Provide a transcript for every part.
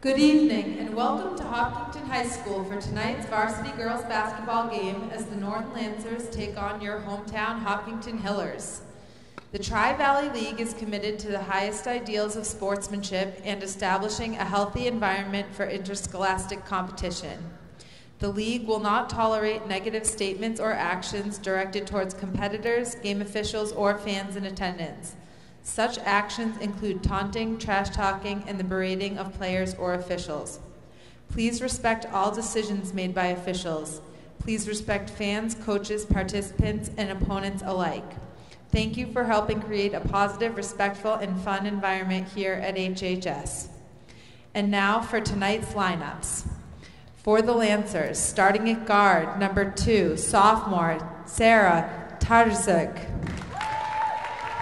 Good evening and welcome to Hopkinton High School for tonight's varsity girls basketball game as the Norton Lancers take on your hometown Hopkinton Hillers. The Tri-Valley League is committed to the highest ideals of sportsmanship and establishing a healthy environment for interscholastic competition. The league will not tolerate negative statements or actions directed towards competitors, game officials, or fans in attendance. Such actions include taunting, trash-talking, and the berating of players or officials. Please respect all decisions made by officials. Please respect fans, coaches, participants, and opponents alike. Thank you for helping create a positive, respectful, and fun environment here at HHS. And now for tonight's lineups. For the Lancers, starting at guard, number 2, sophomore, Sarah Tarzuk.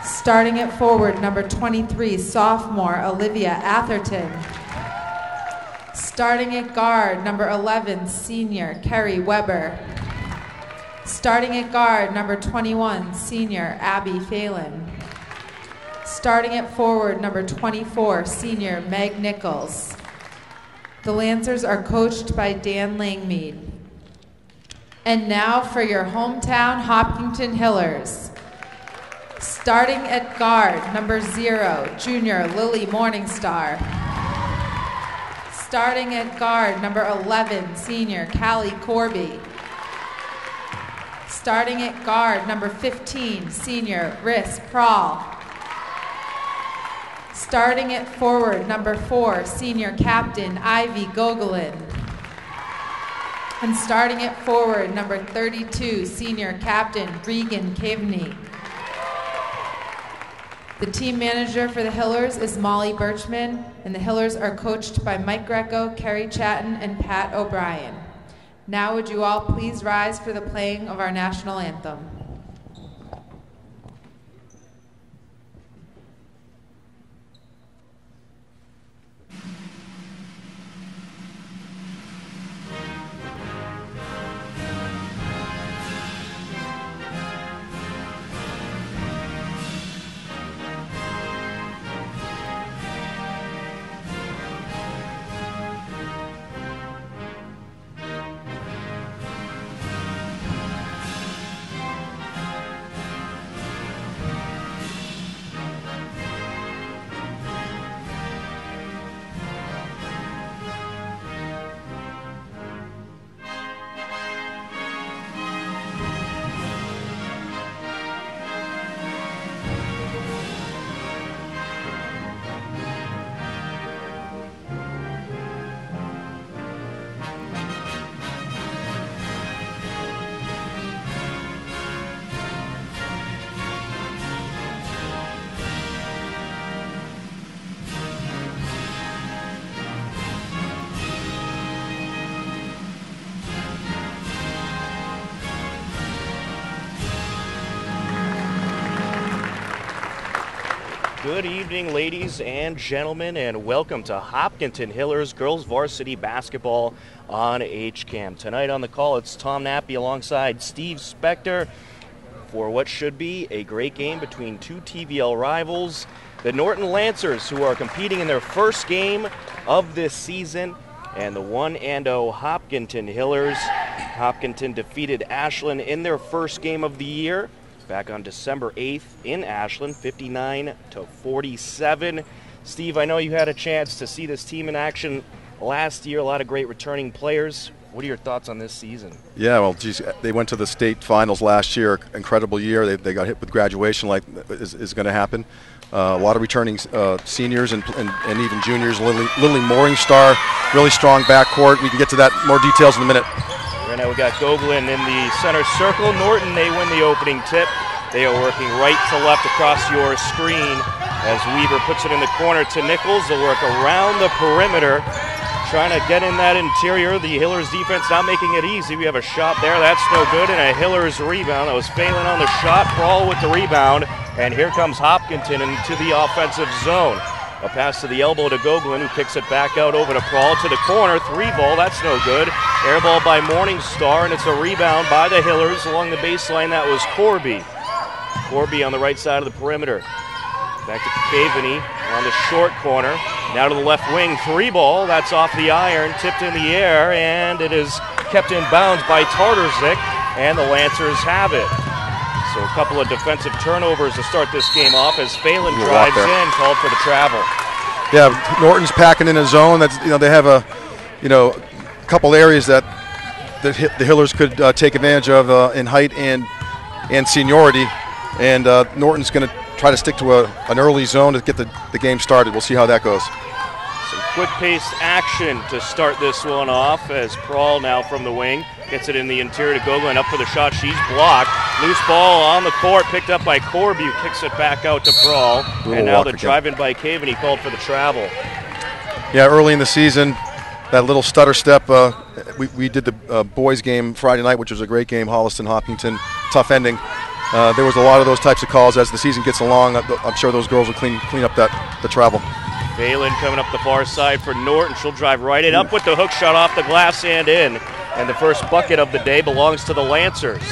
Starting at forward, number 23, sophomore, Olivia Atherton. Starting at guard, number 11, senior, Kerry Weber. Starting at guard, number 21, senior, Abby Phelan. Starting at forward, number 24, senior, Meg Nichols. The Lancers are coached by Dan Langmead. And now for your hometown Hopkinton Hillers. Starting at guard, number 0, junior, Lily Morningstar. Starting at guard, number 11, senior, Callie Corby. Starting at guard, number 15, senior, Riss Prawl. Starting at forward, number 4, senior captain, Ivy Gogolin. And starting at forward, number 32, senior captain, Regan Kivney. The team manager for the Hillers is Molly Birchman, and the Hillers are coached by Mike Greco, Kerry Chatton, and Pat O'Brien. Now would you all please rise for the playing of our national anthem. Good evening, ladies and gentlemen, and welcome to Hopkinton Hillers Girls Varsity Basketball on HCAM. Tonight on the call, it's Tom Nappy alongside Steve Spector for what should be a great game between two TVL rivals, the Norton Lancers, who are competing in their first game of this season, and the 1-0 Hopkinton Hillers. Hopkinton defeated Ashland in their first game of the year back on December 8th in Ashland, 59-47. Steve, I know you had a chance to see this team in action last year, a lot of great returning players. What are your thoughts on this season? Yeah, well, geez, they went to the state finals last year, incredible year. They got hit with graduation like is going to happen. A lot of returning seniors and even juniors. Lily Morningstar, really strong backcourt. We can get to that, more details in a minute. Right now we got Gogolin in the center circle. Norton, they win the opening tip. They are working right to left across your screen as Weaver puts it in the corner to Nichols. They'll work around the perimeter, trying to get in that interior. The Hillers defense not making it easy. We have a shot there. That's no good. And a Hillers rebound. That was Phelan on the shot. Prawl with the rebound. And here comes Hopkinton into the offensive zone. A pass to the elbow to Gogolin, who kicks it back out over to Prawl to the corner. 3-ball, that's no good. Air ball by Morningstar, and it's a rebound by the Hillers along the baseline. That was Corby. Corby on the right side of the perimeter. Back to Caveney on the short corner. Now to the left wing, 3 ball. That's off the iron, tipped in the air, and it is kept in bounds by Tartarzik, and the Lancers have it. So a couple of defensive turnovers to start this game off as Phelan drives in, called for the travel. Yeah, Norton's packing in a zone. That's, they have a couple areas that the Hillers could take advantage of in height and seniority, and Norton's going to try to stick to an early zone to get the game started. We'll see how that goes. Some quick-paced action to start this one off as Prawl now from the wing gets it in the interior to Gogolin, up for the shot. She's blocked. Loose ball on the court, picked up by Corby, who kicks it back out to Prawl. And now the drive-in by Caven, he called for the travel. Yeah, early in the season, that little stutter step. We did the boys game Friday night, which was a great game, Holliston-Hopkinton, tough ending. There was a lot of those types of calls as the season gets along. I'm sure those girls will clean up the travel. Phelan coming up the far side for Norton. She'll drive right in, up with the hook shot off the glass and in. And the first bucket of the day belongs to the Lancers.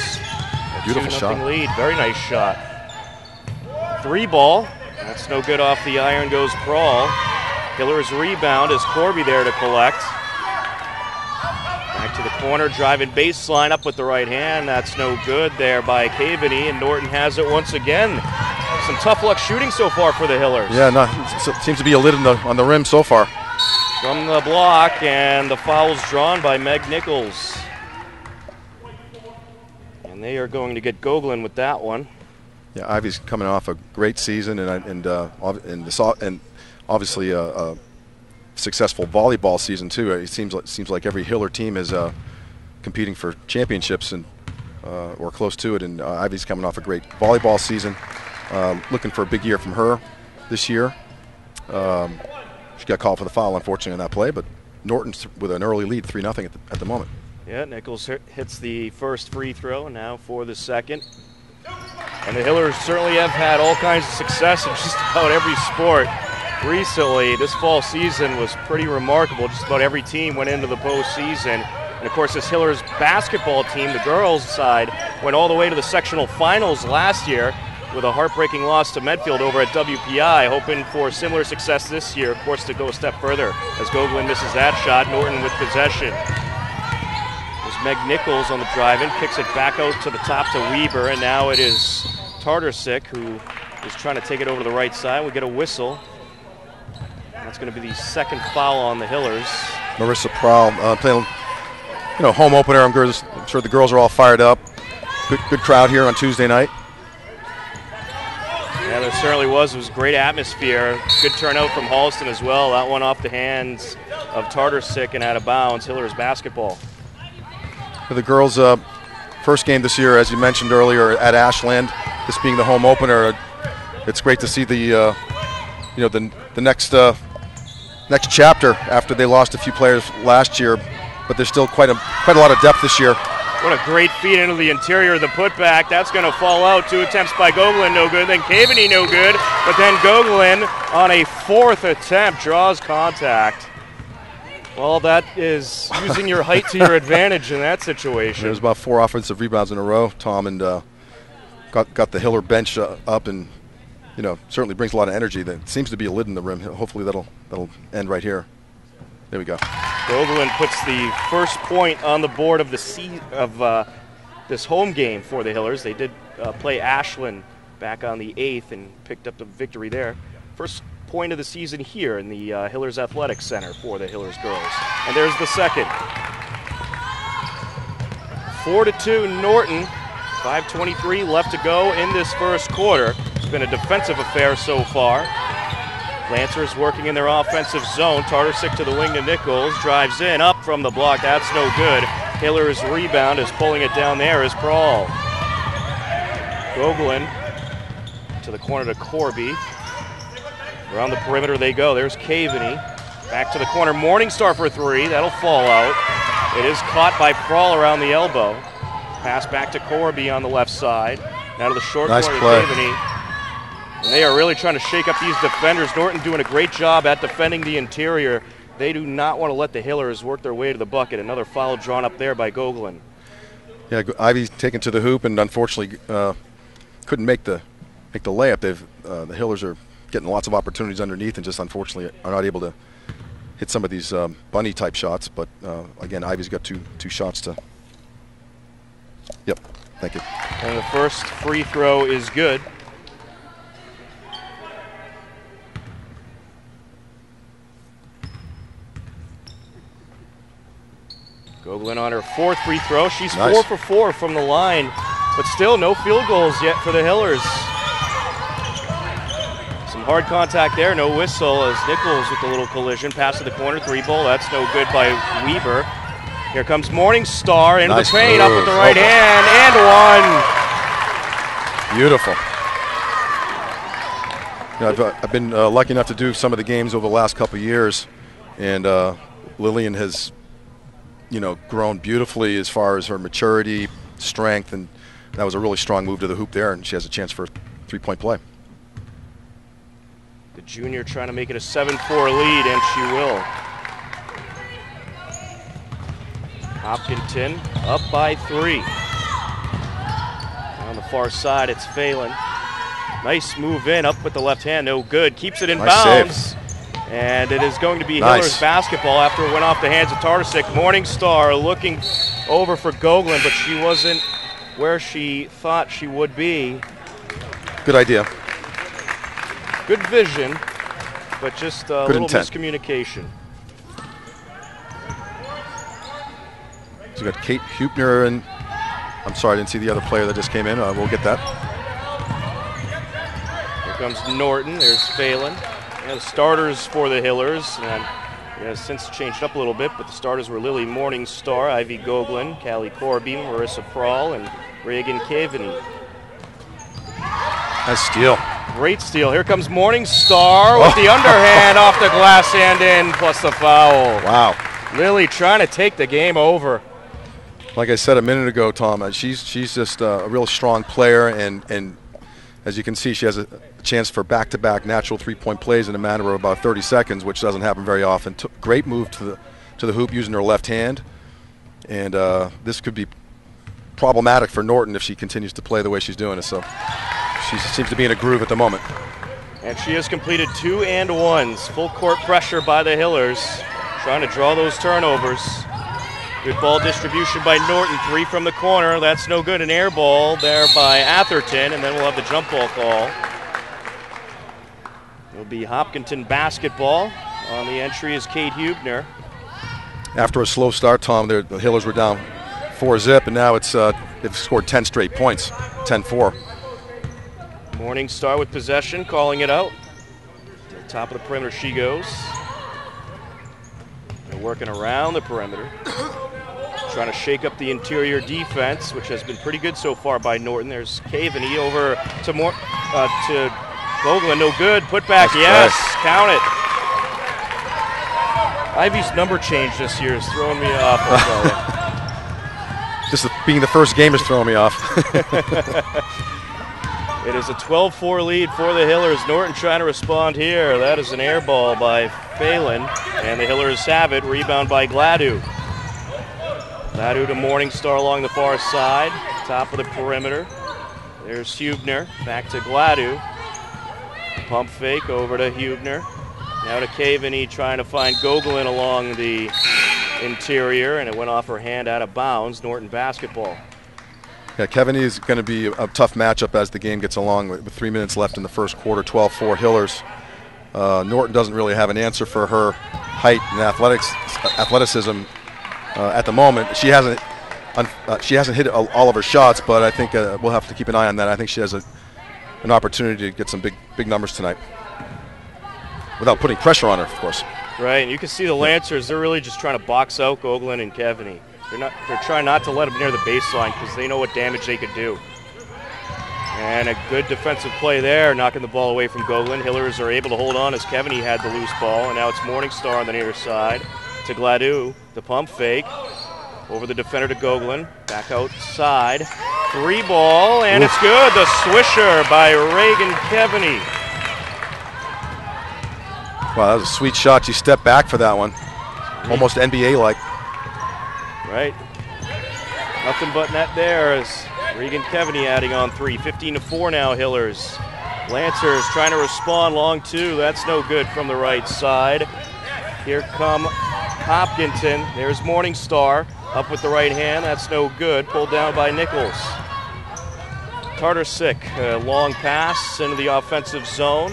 Beautiful shot. Lead. Very nice shot. 3 ball. That's no good off the iron goes Prawl. Hiller's rebound is Corby there to collect. Back to the corner, driving baseline up with the right hand. That's no good there by Caveney, and Norton has it once again. Some tough luck shooting so far for the Hillers. Yeah, seems to be a lid on the rim so far. From the block, and the foul's drawn by Meg Nichols. And they are going to get Gogolin with that one. Yeah, Ivy's coming off a great season and obviously a successful volleyball season too. It seems like every Hiller team is competing for championships or close to it. And Ivy's coming off a great volleyball season. Looking for a big year from her this year. She got called for the foul, unfortunately, on that play, but Norton's with an early lead, 3-0 at the moment. Yeah, Nichols hits the first free throw, now for the second. And the Hillers certainly have had all kinds of success in just about every sport recently. This fall season was pretty remarkable. Just about every team went into the postseason. And, of course, this Hillers basketball team, the girls' side, went all the way to the sectional finals last year with a heartbreaking loss to Medfield over at WPI, hoping for similar success this year, of course, to go a step further. As Gogolin misses that shot, Norton with possession. There's Meg Nichols on the drive-in, kicks it back out to the top to Weber, and now it is Tartarzik who is trying to take it over to the right side. We get a whistle. That's going to be the second foul on the Hillers. Marissa Prawl playing, home opener. I'm sure the girls are all fired up. Good crowd here on Tuesday night. Yeah, there certainly was. It was a great atmosphere. Good turnout from Holliston as well. That one off the hands of Tartarzik and out of bounds. Hillers basketball. For the girls' first game this year, as you mentioned earlier, at Ashland, this being the home opener, it's great to see the next chapter after they lost a few players last year, but there's still quite a lot of depth this year. What a great feed into the interior of the putback. That's going to fall out. 2 attempts by Gogolin, no good. Then Caveney, no good. But then Gogolin on a 4th attempt draws contact. Well, that is using your height to your advantage in that situation. There's about 4 offensive rebounds in a row, Tom, and got the Hiller bench up, and certainly brings a lot of energy. That seems to be a lid in the rim. Hopefully that'll end right here. There we go. Gogolin puts the first point on the board of this home game for the Hillers. They did play Ashland back on the 8th and picked up the victory there. First point of the season here in the Hillers Athletics Center for the Hillers girls. And there's the second. 4-2 Norton. 5:23 left to go in this first quarter. It's been a defensive affair so far. Lancers working in their offensive zone. Tartarzik to the wing to Nichols. Drives in, up from the block. That's no good. Hiller's rebound is pulling it down there is Prawl. Gogolin to the corner to Corby. Around the perimeter they go. There's Caveney. Back to the corner. Morningstar for 3. That'll fall out. It is caught by Prawl around the elbow. Pass back to Corby on the left side. Now to the short corner to Caveney. And they are really trying to shake up these defenders. Norton doing a great job at defending the interior. They do not want to let the Hillers work their way to the bucket. Another foul drawn up there by Gogolin. Yeah, Ivy taken to the hoop and unfortunately couldn't make the layup. The Hillers are getting lots of opportunities underneath and just unfortunately are not able to hit some of these bunny type shots. But again, Ivy's got two shots to. Yep, thank you. And the first free throw is good. Gogolin on her 4th free throw. She's nice. 4 for 4 from the line, but still no field goals yet for the Hillers. Some hard contact there, no whistle as Nichols with a little collision. Pass to the corner, 3-ball. That's no good by Weber. Here comes Morningstar into nice the paint, up with the right hand, and one. Beautiful. You know, I've been lucky enough to do some of the games over the last couple of years, and Lillian has, you know, grown beautifully as far as her maturity, strength, and that was a really strong move to the hoop there, and she has a chance for a 3-point play. The junior trying to make it a 7-4 lead, and she will. Hopkinton up by 3. On the far side, it's Phelan. Nice move in, up with the left hand, no good. Keeps it in bounds. And it is going to be Hillers basketball after it went off the hands of Tartasik. Morningstar looking over for Gogolin, but she wasn't where she thought she would be. Good idea. Good vision, but just a little miscommunication. So we got Kate Hupner, and I'm sorry, I didn't see the other player that just came in. We'll get that. Here comes Norton. There's Phelan. The starters for the Hillers, and has since changed up a little bit, but the starters were Lily Morningstar, Ivy Gogolin, Callie Corby, Marissa Prawl, and Reagan Caveney. Nice steal. Great steal. Here comes Morningstar with the underhand off the glass and in, plus the foul. Wow. Lily trying to take the game over. Like I said a minute ago, Tom, she's just a real strong player, and as you can see, she has a chance for back-to-back natural 3-point plays in a matter of about 30 seconds, which doesn't happen very often. Great move to the hoop using her left hand, and this could be problematic for Norton if she continues to play the way she's doing it. So she seems to be in a groove at the moment. And she has completed 2 and 1s. Full court pressure by the Hillers, trying to draw those turnovers. Good ball distribution by Norton, 3 from the corner. That's no good. An air ball there by Atherton, and then we'll have the jump ball call. It'll be Hopkinton basketball. On the entry is Kate Hubner. After a slow start, Tom, the Hillers were down 4-zip, and now it's they've scored 10 straight points, 10-4. Morningstar with possession, calling it out. To the top of the perimeter she goes. They're working around the perimeter. Trying to shake up the interior defense, which has been pretty good so far by Norton. There's Caveney over to Gogolin, no good. Put back, nice yes, play. Count it. Ivy's number change this year is throwing me off. Just being the first game is throwing me off. It is a 12-4 lead for the Hillers. Norton trying to respond here. That is an air ball by Phelan, and the Hillers have it. Rebound by Gladue. Gladue to Morningstar along the far side, top of the perimeter. There's Hubner, back to Gladue. Pump fake over to Hubner. Now to Caveney trying to find Gogolin along the interior, and it went off her hand out of bounds. Norton basketball. Yeah, Caveney is going to be a tough matchup as the game gets along with 3 minutes left in the first quarter, 12-4 Hillers. Norton doesn't really have an answer for her height and athleticism at the moment. She hasn't hit all of her shots, but I think we'll have to keep an eye on that. I think she has an opportunity to get some big numbers tonight, without putting pressure on her, of course. Right, and you can see the Lancers. They're really just trying to box out Gogolin and Caveney. They're trying not to let them near the baseline because they know what damage they could do. And a good defensive play there, knocking the ball away from Gogolin. Hillers are able to hold on as Caveney had the loose ball, and now it's Morningstar on the near side to Gladue. The pump fake over the defender to Gogolin. Back outside. 3-ball, and it's good. The swisher by Reagan Caveney. Wow, that was a sweet shot. She stepped back for that one. Almost NBA-like. Right. Nothing but net there as Reagan Caveney adding on 3. 15-4 now, Hillers. Lancers trying to respond, long two. That's no good from the right side. Here come Hopkinton. There's Morningstar up with the right hand. That's no good. Pulled down by Nichols. Tartarsic, a long pass into the offensive zone.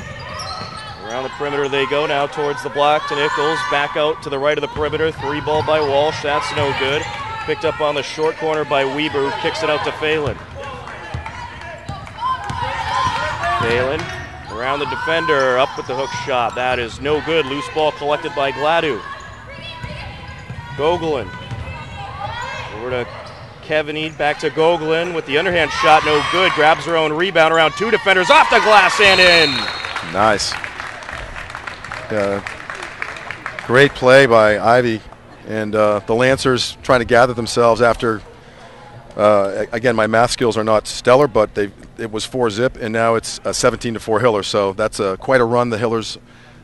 Around the perimeter they go now towards the block to Nichols. Back out to the right of the perimeter. 3-ball by Walsh. That's no good. Picked up on the short corner by Weber, who kicks it out to Phelan. Phelan around the defender, up with the hook shot. That is no good. Loose ball collected by Gladu. Gogolin over to Kevaney, back to Gogolin with the underhand shot, no good. Grabs her own rebound around two defenders, off the glass and in. Nice. Great play by Ivy, and the Lancers trying to gather themselves after. Again, my math skills are not stellar, but it was 4-zip, and now it's 17-4 Hillers. So that's quite a run the Hillers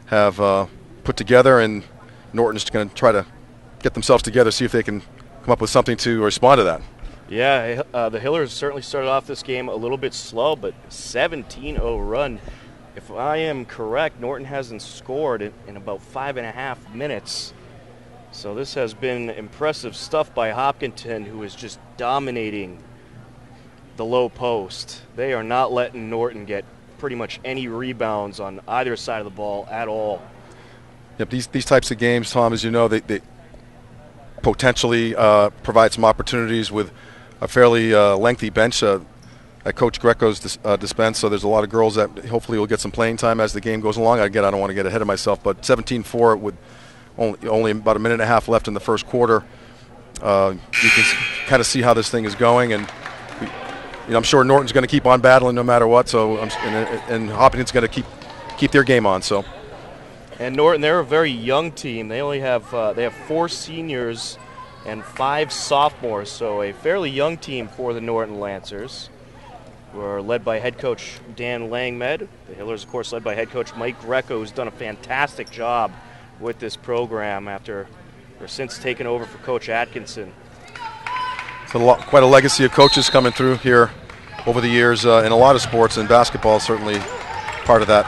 have put together, and Norton's going to try to get themselves together, see if they can come up with something to respond to that. Yeah, the Hillers certainly started off this game a little bit slow, but 17-0 run. If I am correct, Norton hasn't scored in about 5.5 minutes. So this has been impressive stuff by Hopkinton, who is just dominating the low post. They are not letting Norton get pretty much any rebounds on either side of the ball at all. Yep, these types of games, Tom, as you know, they potentially provide some opportunities with a fairly lengthy bench at Coach Greco's dispense. So there's a lot of girls that hopefully will get some playing time as the game goes along. Again, I don't want to get ahead of myself, but 17-4 with only about a minute and a half left in the first quarter. You can kind of see how this thing is going, and I'm sure Norton's going to keep on battling no matter what. So and Hopkinton's going to keep their game on. So. And Norton, they're a very young team. They only have 4 seniors and 5 sophomores, so a fairly young team for the Norton Lancers, who are led by head coach Dan Langmed. The Hillers, of course, led by head coach Mike Greco, who's done a fantastic job with this program since taking over for Coach Atkinson. So quite a legacy of coaches coming through here over the years in a lot of sports, and basketball is certainly part of that.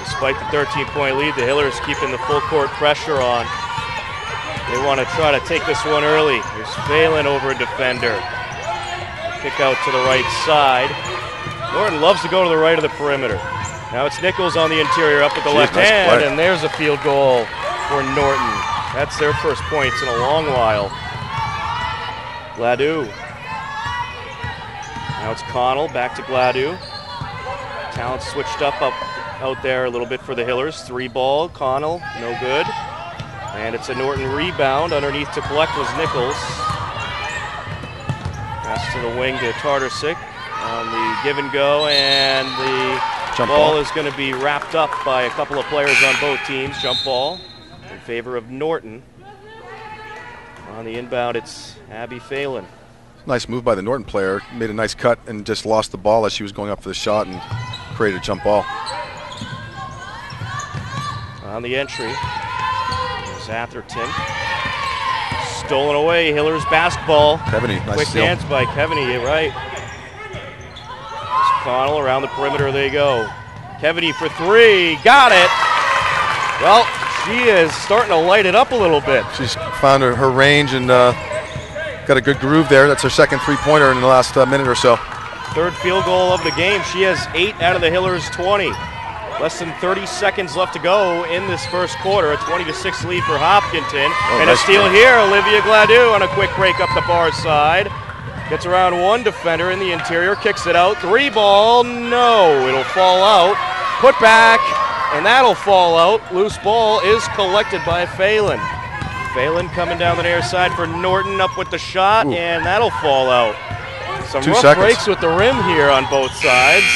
Despite the 13-point lead, the Hillers keeping the full court pressure on. They want to try to take this one early. Here's Phelan over a defender. Kick out to the right side. Norton loves to go to the right of the perimeter. Now it's Nichols on the interior up with the left hand, and there's a field goal for Norton. That's their first points in a long while. Gladu. Now it's Connell, back to Gladu. Talent switched up out there a little bit for the Hillers. 3-ball, Connell, no good. And it's a Norton rebound. Underneath to collect was Nichols. Pass to the wing to Tartarsic on the give and go, and the jump ball is going to be wrapped up by a couple of players on both teams. Jump ball in favor of Norton. On the inbound, it's Abby Phelan. Nice move by the Norton player. Made a nice cut and just lost the ball as she was going up for the shot and created a jump ball. On the entry, Atherton. Stolen away, Hillers basketball. Kevaney, nice quick steal. hands by Kevaney, you're right. Connell around the perimeter, they go. Kevaney for 3, got it. Well, she is starting to light it up a little bit. She's found her range and got a good groove there. That's her second three-pointer in the last minute or so. Third field goal of the game. She has 8 out of the Hillers' 20. Less than 30 seconds left to go in this first quarter. A 20-6 lead for Hopkinton. And nice a steal here, Olivia Gladu on a quick break up the far side. Gets around one defender in the interior, kicks it out. 3-ball, no, it'll fall out. Put back, and that'll fall out. Loose ball is collected by Phelan. Phelan coming down the near side for Norton, up with the shot, and that'll fall out. Some rough breaks with the rim here on both sides,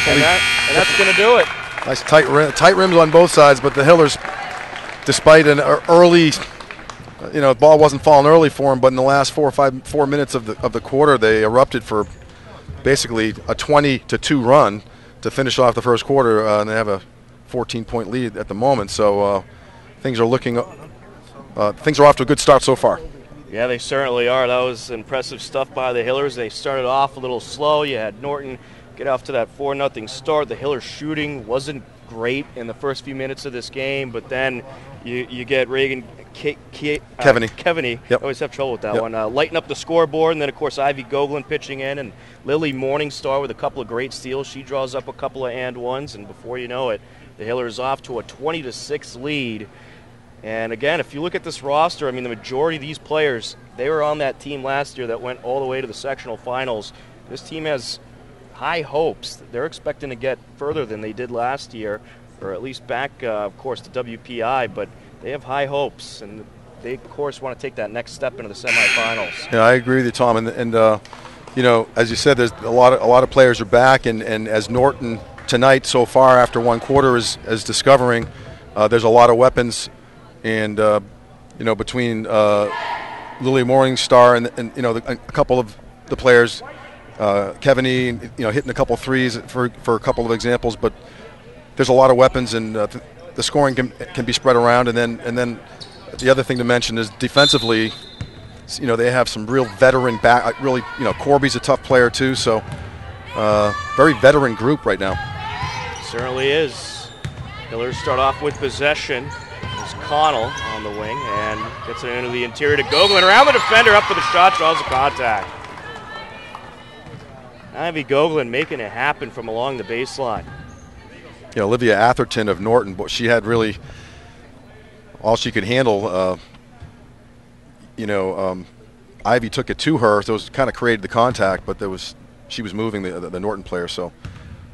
and that's going to do it. Nice tight rims on both sides, but the Hillers, despite an early, the ball wasn't falling early for them, but in the last 4 minutes of the quarter, they erupted for basically a 20-2 run to finish off the first quarter, and they have a 14-point lead at the moment. So things are off to a good start so far. Yeah, they certainly are. That was impressive stuff by the Hillers. They started off a little slow. You had Norton get off to that 4-0 start. The Hillers shooting wasn't great in the first few minutes of this game, but then you get Reagan Kevaney. Yep. I always have trouble with that one. Lighten up the scoreboard, and then, of course, Ivy Goglin pitching in, and Lily Morningstar with a couple of great steals. She draws up a couple of and-ones, and before you know it, the Hillers off to a 20-6 lead. And, again, if you look at this roster, I mean, the majority of these players, they were on that team last year that went all the way to the sectional finals. This team has high hopes. They're expecting to get further than they did last year, or at least back, of course, to WPI, but they have high hopes, and they, of course, want to take that next step into the semifinals. Yeah, I agree with you, Tom. And you know, as you said, there's a lot of players are back, and as Norton tonight so far after one quarter is discovering, there's a lot of weapons, and you know, between Lily Morningstar and you know a couple of the players. Kevaney, you know, hitting a couple threes for a couple of examples, but there's a lot of weapons, and the scoring can be spread around. And then the other thing to mention is defensively, you know, they have some real veteran back. Really, you know, Corby's a tough player too, so very veteran group right now. Certainly is. Hillers start off with possession. There's Connell on the wing and gets it into the interior to Goglin, around the defender, up for the shot, draws the contact. Ivy Goglin making it happen from along the baseline. You know, Olivia Atherton of Norton, but she had really all she could handle. You know, Ivy took it to her, so it kind of created the contact, but she was moving the Norton player, so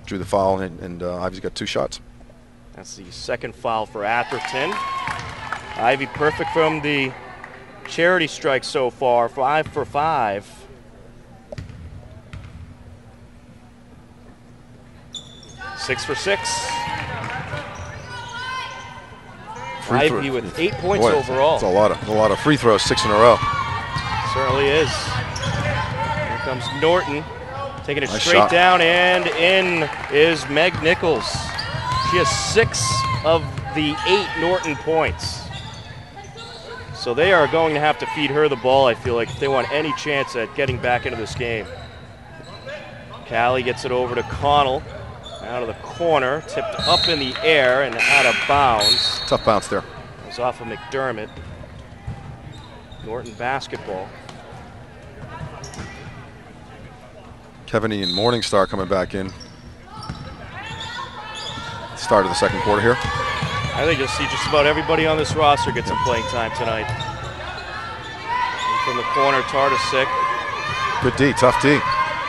drew the foul, and Ivy's got 2 shots. That's the second foul for Atherton. Ivy perfect from the charity strike so far, 5 for 5. Six for 6. Ivy with 8 points overall. It's a lot of free throws, 6 in a row. Certainly is. Here comes Norton, taking it Nice straight shot. down, and in is Meg Nichols. She has 6 of the 8 Norton points. So they are going to have to feed her the ball, I feel like, if they want any chance at getting back into this game. Callie gets it over to Connell. Out of the corner, tipped up in the air and out of bounds. Tough bounce there. It was off of McDermott. Norton basketball. Kevaney and Morningstar coming back in. Start of the second quarter here. I think you'll see just about everybody on this roster get some playing time tonight. And from the corner, Tartasic. Good D, tough D.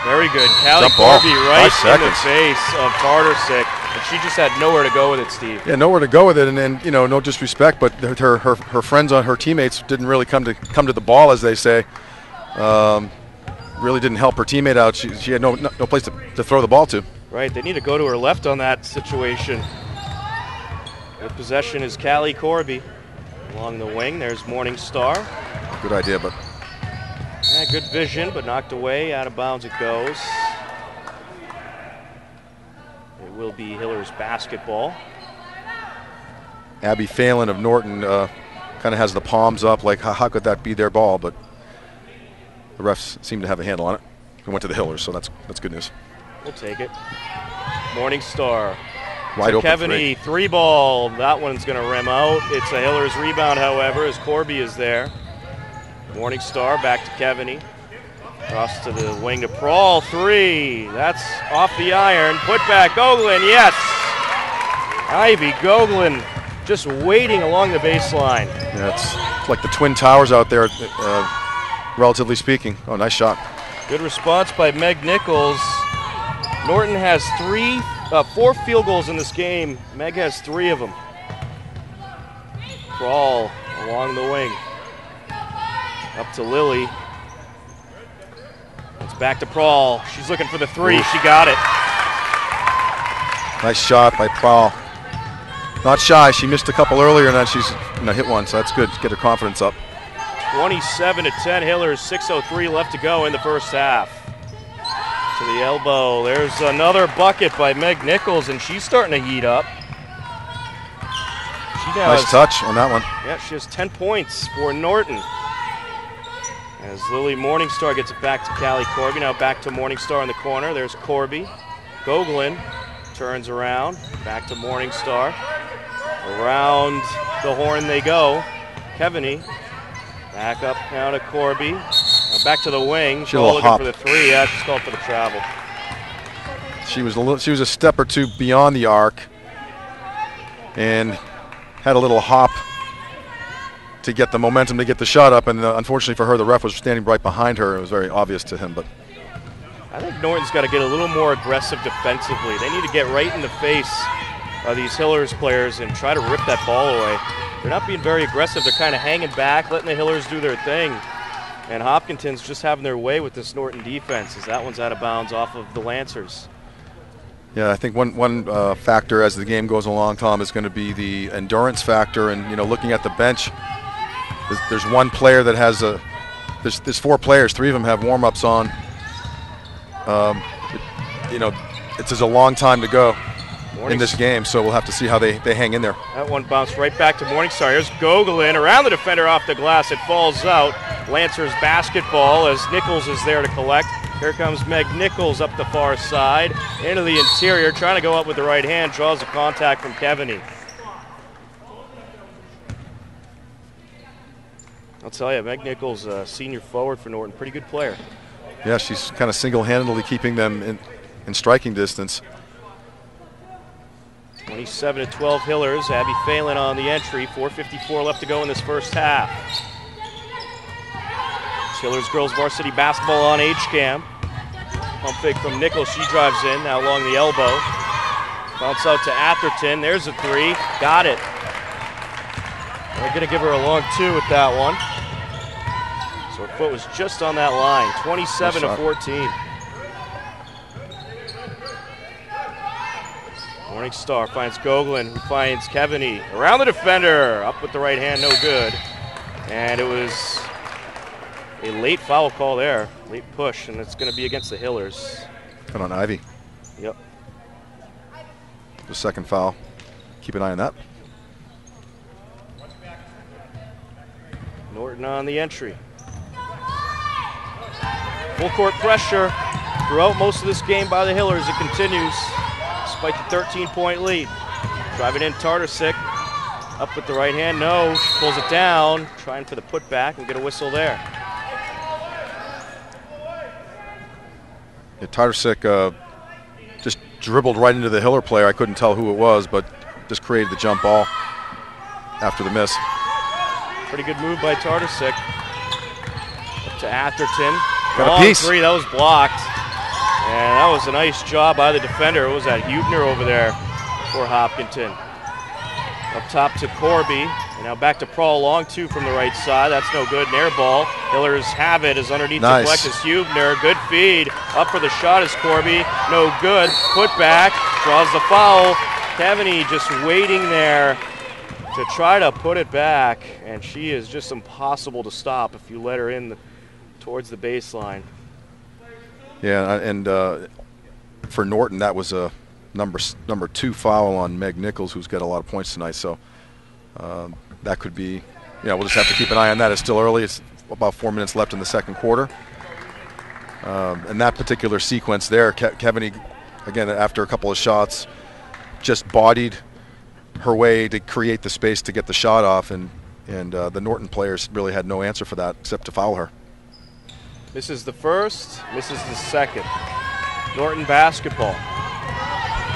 Very good. Callie Corby right in the face of Tartasic. And she just had nowhere to go with it, Steve. Yeah, nowhere to go with it, and then, you know, no disrespect, but her friends on her teammates didn't really come to the ball, as they say. Really didn't help her teammate out. She had no place to throw the ball to. Right, they need to go to her left on that situation. With possession is Callie Corby. Along the wing, there's Morningstar. Good idea, but Yeah, good vision, but knocked away. Out of bounds it goes. It will be Hillers basketball. Abby Phelan of Norton kind of has the palms up, like how could that be their ball? But the refs seem to have a handle on it. We went to the Hillers, so that's good news. We'll take it. Morningstar. Wide open Kevaney, 3 ball. That one's going to rim out. It's a Hillers rebound, however, as Corby is there. Morningstar back to Kevaney. Cross to the wing to Prawl, 3. That's off the iron. Put back, Goglin, yes! Ivy Goglin just waiting along the baseline. Yeah, it's like the Twin Towers out there, relatively speaking. Oh, nice shot. Good response by Meg Nichols. Norton has 4 field goals in this game. Meg has 3 of them. Prawl along the wing. Up to Lily. It's back to Prawl. She's looking for the 3. She got it. Nice shot by Prawl. Not shy. She missed a couple earlier, and then she's hit one, so that's good. Get her confidence up. 27-10 Hillers. 6:03 left to go in the first half. To the elbow. There's another bucket by Meg Nichols, and she's starting to heat up. Nice touch on that one. Yeah, she has 10 points for Norton. As Lily Morningstar gets it back to Callie Corby. Now back to Morningstar in the corner. There's Corby. Goglin turns around, back to Morningstar. Around the horn they go. Kevany back up now to Corby. Now back to the wing. She's looking hop for the three. Yeah, she's called for the travel. She was a step or two beyond the arc and had a little hop to get the momentum to get the shot up, and unfortunately for her, the ref was standing right behind her. It was very obvious to him. But I think Norton's got to get a little more aggressive defensively. They need to get right in the face of these Hillers players and try to rip that ball away. They're not being very aggressive. They're kind of hanging back, letting the Hillers do their thing. And Hopkinton's just having their way with this Norton defense, as that one's out of bounds off of the Lancers. yeah, I think one factor as the game goes along, Tom, is going to be the endurance factor. And looking at the bench, there's one player that has there's four players. Three of them have warm-ups on. It's just a long time to go in this game, so we'll have to see how they hang in there. That one bounced right back to Morningstar. Here's Goglin around the defender off the glass. It falls out. Lancers basketball as Nichols is there to collect. Here comes Meg Nichols up the far side into the interior, trying to go up with the right hand. Draws a contact from Kevany. I'll tell you, Meg Nichols, senior forward for Norton, pretty good player. Yeah, she's kind of single-handedly keeping them in striking distance. 27-12 Hillers. Abby Phelan on the entry. 4:54 left to go in this first half. Hillers girls varsity basketball on H-Cam. Pump fake from Nichols. She drives in, now along the elbow. Bounce out to Atherton. There's a three. Got it. They're going to give her a long two with that one. So her foot was just on that line. 27-14. Morningstar finds Goglin, who finds Kevany. Around the defender. Up with the right hand, no good. And it was a late foul call there. Late push, and it's going to be against the Hillers. Come on, Ivy. Yep. The second foul. Keep an eye on that. Norton on the entry. Full court pressure throughout most of this game by the Hillers. It continues despite the 13-point lead. Driving in Tartasik. Up with the right hand. No. She pulls it down. Trying for the putback and get a whistle there. Yeah, Tartasik just dribbled right into the Hiller player. I couldn't tell who it was, but just created the jump ball after the miss. Pretty good move by Tartasik. Up to Atherton. Got a piece. Three, that was blocked. And that was a nice job by the defender. It was that Huebner over there for Hopkinton. Up top to Corby. And now back to Prawl, long two from the right side. That's no good. An air ball. Hillers have it as underneath the collect is Huebner. Good feed. Up for the shot is Corby. No good. Put back. Draws the foul. Kevany just waiting there to try to put it back. And she is just impossible to stop if you let her in towards the baseline. Yeah, and for Norton, that was a number 2 foul on Meg Nichols, who's got a lot of points tonight. So that could be, we'll just have to keep an eye on that. It's still early. It's about 4 minutes left in the second quarter. And that particular sequence there, Kevany, again, after a couple of shots, just bodied her way to create the space to get the shot off, and the Norton players really had no answer for that except to foul her. Misses the first, misses the second. Norton basketball.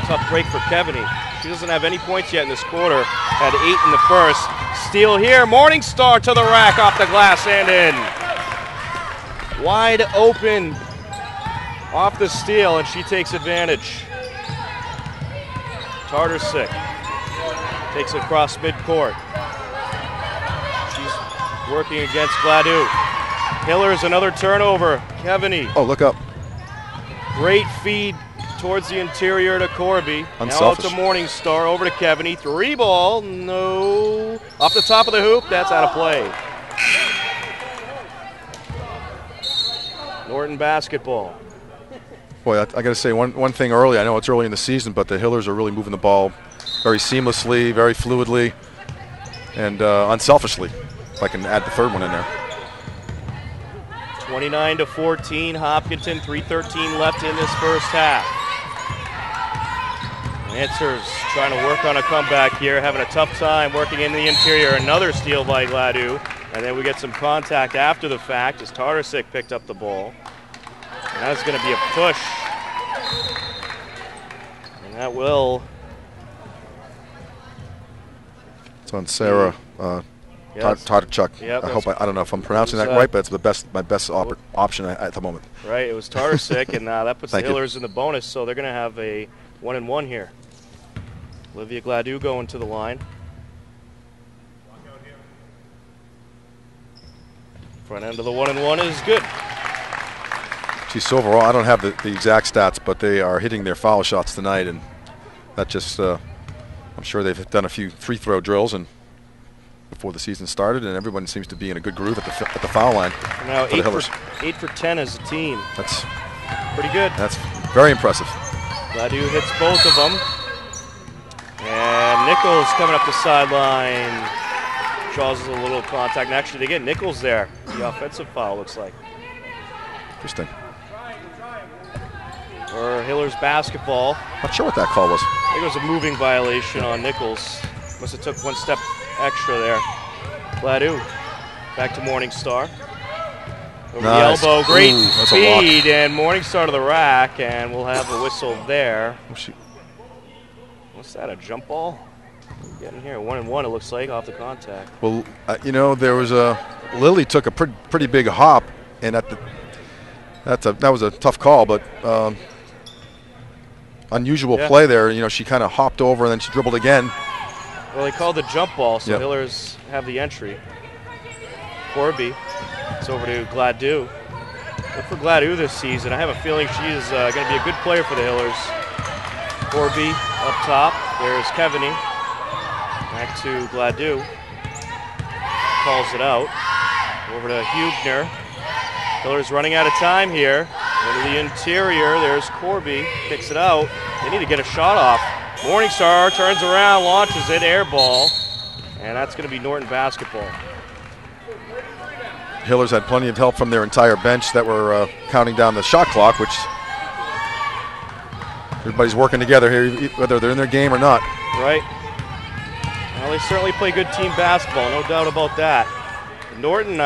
Tough break for Kevany. She doesn't have any points yet in this quarter. Had 8 in the first. Steal here. Morningstar to the rack, off the glass and in. Wide open off the steal, and she takes advantage. Tartasik takes it across midcourt. She's working against Gladue. Hillers, another turnover. Kevany. Oh, look up. Great feed towards the interior to Corby. Unselfish. Now out to Morningstar, over to Kevany. 3 ball, no. Off the top of the hoop, that's out of play. Norton basketball. Boy, I got to say one thing early. I know it's early in the season, but the Hillers are really moving the ball very seamlessly, very fluidly, and unselfishly, if I can add the third one in there. 29-14, Hopkinton, 3:13 left in this first half. Lancers trying to work on a comeback here, having a tough time working in the interior. Another steal by Gladue. And then we get some contact after the fact as Tartasik picked up the ball. And that's going to be a push. And that will. It's on Sarah Tartasik. Yep, I don't know if I'm pronouncing that right, but it's my best option at the moment. Right, it was Tartasik, and that puts the Thank you. Hillers in the bonus, so they're going to have a 1-and-1 here. Olivia Gladue going to the line. Front end of the 1-and-1 is good. Geez, so overall, I don't have the exact stats, but they are hitting their foul shots tonight, and that just, I'm sure they've done a few free throw drills and before the season started, and everyone seems to be in a good groove at the foul line. Now 8 for 10 as a team. That's pretty good. That's very impressive. Gladue hits both of them. And Nichols coming up the sideline. Draws a little contact. And actually, they get Nichols there. The offensive foul looks like. Interesting. For Hillers basketball. Not sure what that call was. I think it was a moving violation on Nichols. Must have took one step extra there. Gladue back to Morningstar. Over nice. the elbow, great speed, and Morningstar to the rack, and we'll have a whistle there. What's that, a jump ball? Getting here, 1-and-1 it looks like off the contact. Well, you know, there was Lily took a pretty big hop, and that was a tough call, but unusual play there. You know, she kind of hopped over and then she dribbled again. Well, they called the jump ball, so Hillers have the entry. Corby, it's over to Gladue. Look for Gladue this season. I have a feeling she is going to be a good player for the Hillers. Corby up top. There's Kevany. Back to Gladue. Calls it out. Over to Hubner. Hillers running out of time here. Into the interior. There's Corby. Kicks it out. They need to get a shot off. Morningstar turns around, launches it, air ball. And that's going to be Norton basketball. Hillers had plenty of help from their entire bench that were counting down the shot clock, which everybody's working together here, whether they're in their game or not. Right. Well, they certainly play good team basketball, no doubt about that. Norton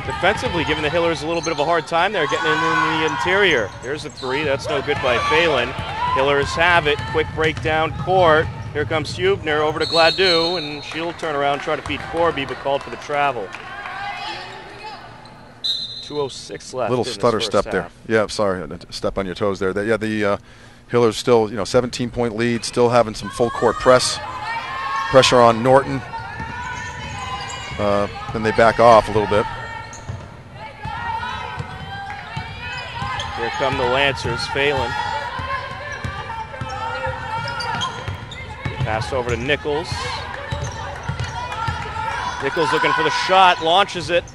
defensively giving the Hillers a little bit of a hard time there, getting in the interior. There's a three, that's no good by Phelan. Hillers have it, quick breakdown court. Here comes Hubner over to Gladue, and she'll turn around and try to beat Corby, but called for the travel. 2:06 left. Little stutter step there. Yeah, sorry, step on your toes there. The Hillers still, 17-point lead, still having some full court pressure on Norton. Then they back off a little bit. Here come the Lancers, Phelan. Pass over to Nichols. Nichols looking for the shot, launches it.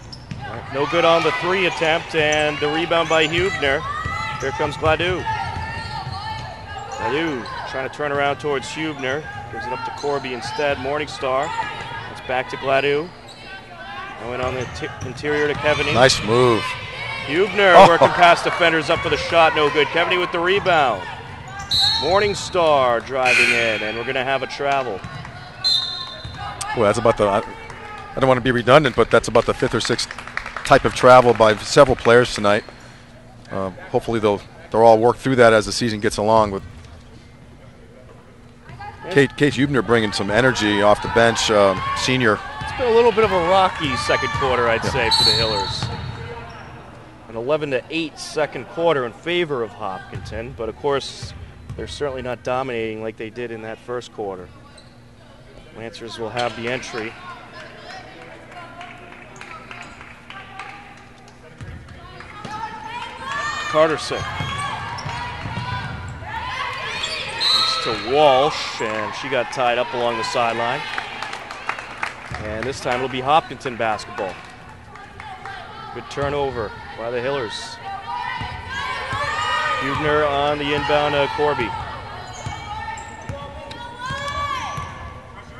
No good on the three attempt, and the rebound by Hubner. Here comes Gladue. Gladue trying to turn around towards Hubner. Gives it up to Corby instead. Morningstar. It's back to Gladue. Going on the interior to Kevany. Nice move. Hubner working past defenders, up for the shot, no good. Kevany with the rebound. Morningstar driving in, and we're going to have a travel. Well, that's about I don't want to be redundant, but that's about the fifth or sixth type of travel by several players tonight. Hopefully they'll all work through that as the season gets along. With Kate Hubner bringing some energy off the bench, senior. It's been a little bit of a rocky second quarter, I'd say, for the Hillers. An 11-8 second quarter in favor of Hopkinton, but of course they're certainly not dominating like they did in that first quarter. Lancers will have the entry. Tartasik. It's to Walsh, and she got tied up along the sideline. And this time it'll be Hopkinton basketball. Good turnover by the Hillers. Hubner on the inbound to Corby.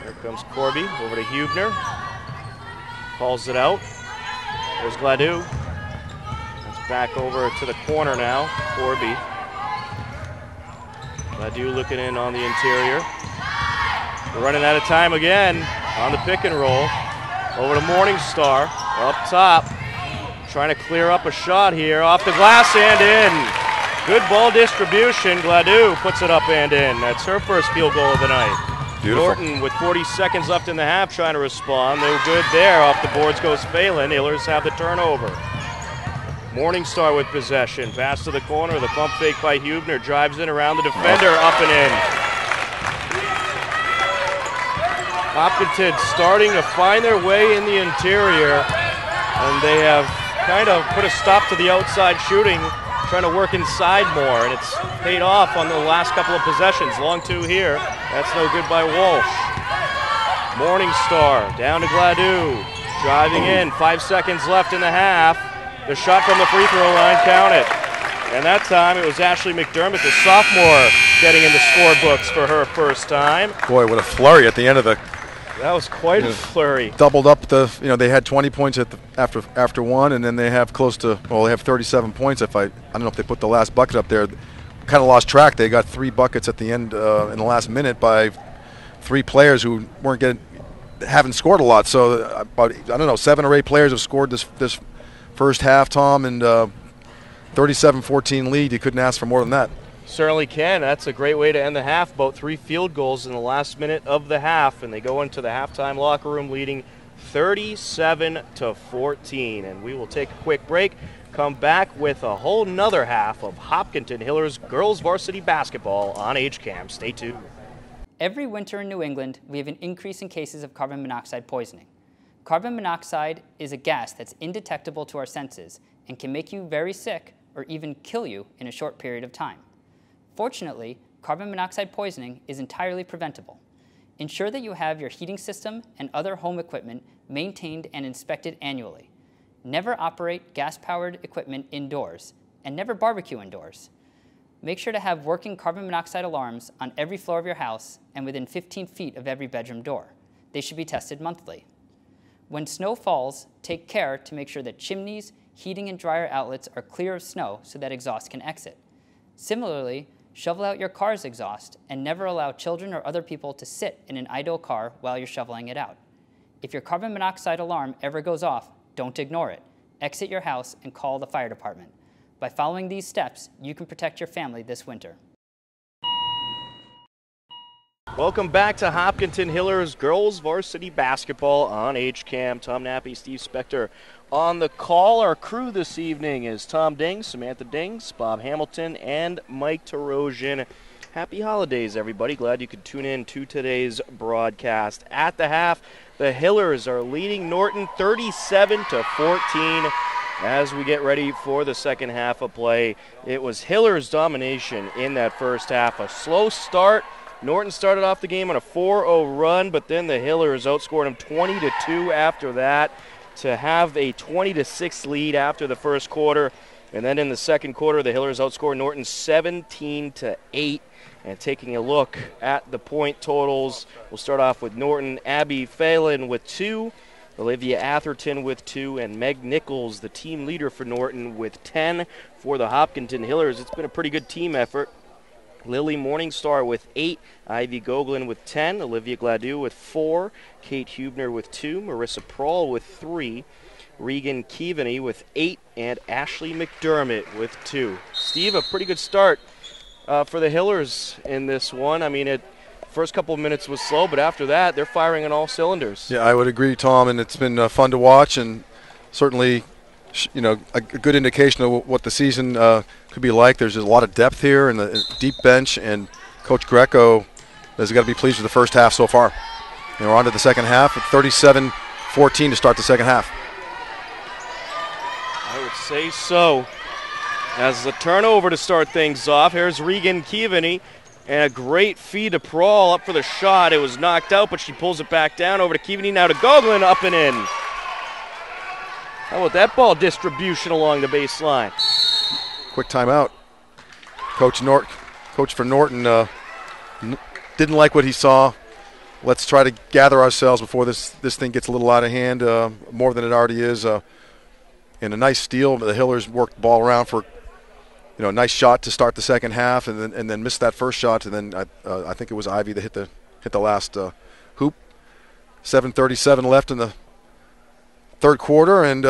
There comes Corby over to Hubner. Calls it out. There's Gladue. That's back over to the corner now. Corby. Gladu looking in on the interior. We're running out of time again on the pick and roll. Over to Morningstar, up top. Trying to clear up a shot here, off the glass and in. Good ball distribution. Gladu puts it up and in. That's her first field goal of the night. Beautiful. Norton with 40 seconds left in the half trying to respond. No good there. Off the boards goes Phelan. Hillers have the turnover. Morningstar with possession. Pass to the corner. The pump fake by Hubner. Drives in around the defender. Up and in. Hopkinton starting to find their way in the interior, and they have kind of put a stop to the outside shooting, trying to work inside more, and it's paid off on the last couple of possessions. Long two here. That's no good by Walsh. Morningstar down to Gladu. Driving in. 5 seconds left in the half. The shot from the free throw line counted. And that time it was Ashley McDermott, the sophomore, getting in the scorebooks for her first time. Boy, what a flurry at the end of the. That was quite a flurry. Doubled up the, they had 20 points after one, and then they have close to, they have 37 points. I don't know if they put the last bucket up there. Kind of lost track. They got 3 buckets at the end in the last minute by 3 players who haven't scored a lot. So about 7 or 8 players have scored this first half, Tom, and 37-14 lead. You couldn't ask for more than that. Certainly can. That's a great way to end the half. About 3 field goals in the last minute of the half, and they go into the halftime locker room leading 37-14. And we will take a quick break, come back with a whole nother half of Hopkinton Hillers girls varsity basketball on HCAM. Stay tuned. Every winter in New England, we have an increase in cases of carbon monoxide poisoning. Carbon monoxide is a gas that's indetectable to our senses and can make you very sick or even kill you in a short period of time. Fortunately, carbon monoxide poisoning is entirely preventable. Ensure that you have your heating system and other home equipment maintained and inspected annually. Never operate gas-powered equipment indoors, and never barbecue indoors. Make sure to have working carbon monoxide alarms on every floor of your house and within 15 feet of every bedroom door. They should be tested monthly. When snow falls, take care to make sure that chimneys, heating and dryer outlets are clear of snow so that exhaust can exit. Similarly, shovel out your car's exhaust and never allow children or other people to sit in an idle car while you're shoveling it out. If your carbon monoxide alarm ever goes off, don't ignore it. Exit your house and call the fire department. By following these steps, you can protect your family this winter. Welcome back to Hopkinton Hillers girls varsity basketball on HCAM. Tom Nappy, Steve Spector on the call. Our crew this evening is Tom Dings, Samantha Dings, Bob Hamilton, and Mike Tarosian. Happy holidays, everybody. Glad you could tune in to today's broadcast. At the half, the Hillers are leading Norton 37-14. As we get ready for the second half of play, it was Hillers' domination in that first half. A slow start. Norton started off the game on a 4-0 run, but then the Hillers outscored them 20-2 after that to have a 20-6 lead after the first quarter. And then in the second quarter, the Hillers outscored Norton 17-8. And taking a look at the point totals, we'll start off with Norton. Abby Phelan with 2, Olivia Atherton with 2, and Meg Nichols, the team leader for Norton, with 10 for the Hopkinton Hillers. It's been a pretty good team effort. Lily Morningstar with 8, Ivy Goglin with 10, Olivia Gladu with 4, Kate Hubner with 2, Marissa Prawl with 3, Regan Keaveney with 8, and Ashley McDermott with 2. Steve, a pretty good start for the Hillers in this one. I mean, first couple of minutes was slow, but after that, they're firing on all cylinders. Yeah, I would agree, Tom, and it's been fun to watch, and certainly a good indication of what the season could be like. There's just a lot of depth here and the deep bench, and Coach Greco has got to be pleased with the first half so far. And we're on to the second half at 37-14 to start the second half. I would say so. As the turnover to start things off, here's Regan Keaveney, and a great feed to Prawl up for the shot. It was knocked out, but she pulls it back down over to Keaveney, now to Goglin, up and in. How about that ball distribution along the baseline? Quick timeout. Coach for Norton didn't like what he saw. Let's try to gather ourselves before this thing gets a little out of hand, more than it already is. And a nice steal. The Hillers worked the ball around for nice shot to start the second half, and then missed that first shot, and then I think it was Ivy that hit the last hoop. 7:37 left in the third quarter, and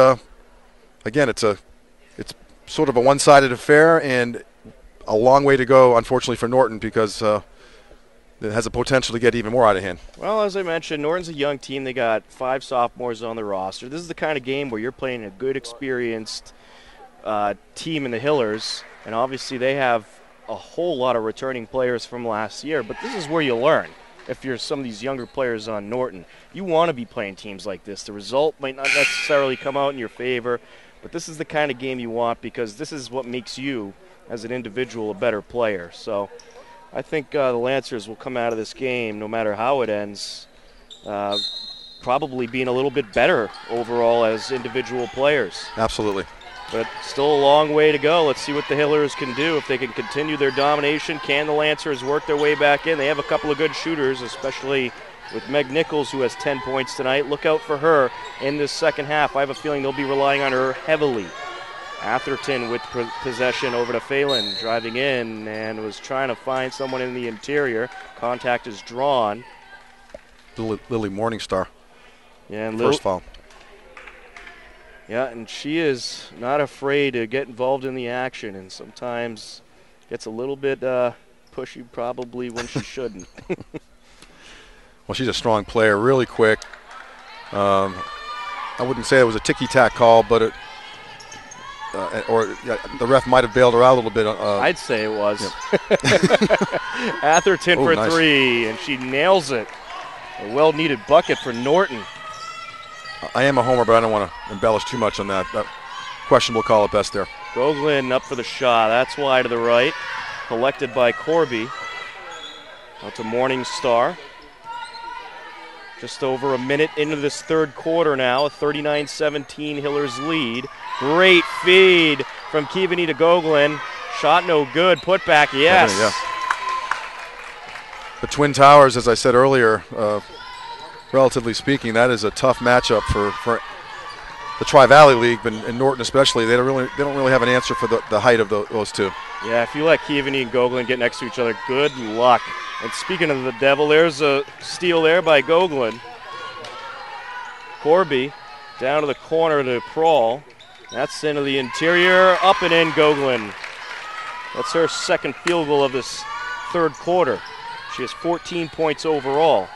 again, it's sort of a one-sided affair, and a long way to go, unfortunately, for Norton, because it has the potential to get even more out of hand. Well, as I mentioned, Norton's a young team. They got 5 sophomores on the roster. This is the kind of game where you're playing a good, experienced team in the Hillers, and obviously they have a whole lot of returning players from last year, but this is where you learn. If you're some of these younger players on Norton, you want to be playing teams like this. The result might not necessarily come out in your favor, but this is the kind of game you want, because this is what makes you, as an individual, a better player. So I think the Lancers will come out of this game, no matter how it ends, probably being a little bit better overall as individual players. Absolutely. But still a long way to go. Let's see what the Hillers can do. If they can continue their domination, can the Lancers work their way back in? They have a couple of good shooters, especially with Meg Nichols, who has 10 points tonight. Look out for her in this second half. I have a feeling they'll be relying on her heavily. Atherton with possession over to Phelan, driving in and was trying to find someone in the interior. Contact is drawn. Lily Morningstar. Yeah, and first foul. Yeah, and she is not afraid to get involved in the action, and sometimes gets a little bit pushy probably when she shouldn't. Well, she's a strong player, really quick. I wouldn't say it was a ticky-tack call, but the ref might have bailed her out a little bit. I'd say it was. Yep. Atherton for nice. 3, and she nails it. A well-needed bucket for Norton. I am a homer, but I don't want to embellish too much on that. Questionable call at best there. Goglin up for the shot. That's wide to the right. Collected by Corby. Out to Morningstar. Just over a minute into this third quarter now. A 39-17 Hillers lead. Great feed from Kivani to Goglin. Shot no good. Put back, yes. Yeah. The Twin Towers, as I said earlier, relatively speaking, that is a tough matchup for the Tri-Valley League, and Norton especially. They don't really have an answer for the height of those two. Yeah, if you let Kivani and Goglin get next to each other, good luck. And speaking of the devil, there's a steal there by Goglin. Corby down to the corner to Prawl. That's into the interior, up and in Goglin. That's her second field goal of this third quarter. She has 14 points overall.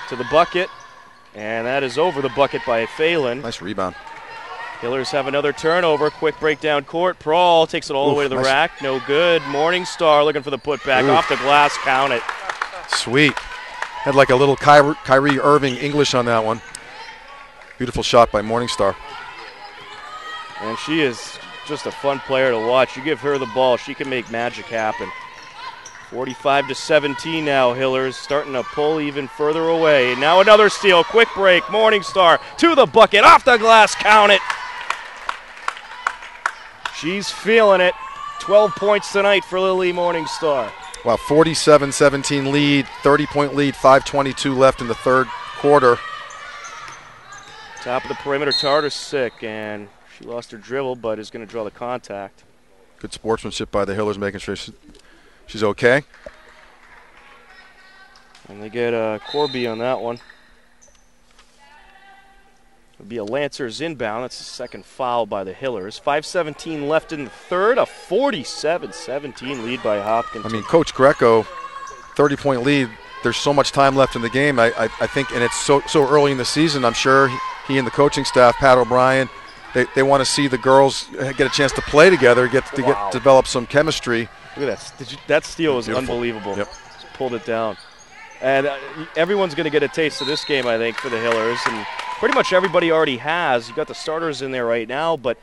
To the bucket, and that is over the bucket by Phelan. Nice rebound. Hillers have another turnover. Quick break down court. Prawl takes it all the way to the rack. No good. Morningstar looking for the putback. Off the glass. Count it. Sweet. Had like a little Kyrie Irving English on that one. Beautiful shot by Morningstar. And she is just a fun player to watch. You give her the ball, she can make magic happen. 45-17 now, Hillers starting to pull even further away. Now another steal, quick break, Morningstar to the bucket, off the glass, count it. She's feeling it. 12 points tonight for Lily Morningstar. Wow, 47-17 lead, 30-point lead, 5:22 left in the third quarter. Top of the perimeter, Tartasic, and she lost her dribble, but is going to draw the contact. Good sportsmanship by the Hillers, making sure she's okay. And they get Corby on that one. It'll be a Lancers inbound. That's the second foul by the Hillers. 5:17 left in the third. A 47-17 lead by Hopkins. I mean, Coach Greco, 30-point lead. There's so much time left in the game. I think, and it's so early in the season, I'm sure he and the coaching staff, Pat O'Brien, they want to see the girls get a chance to play together, get develop some chemistry. Look at that. That steal was unbelievable. Yep. Just pulled it down. And everyone's going to get a taste of this game, I think, for the Hillers. And pretty much everybody already has. You've got the starters in there right now. But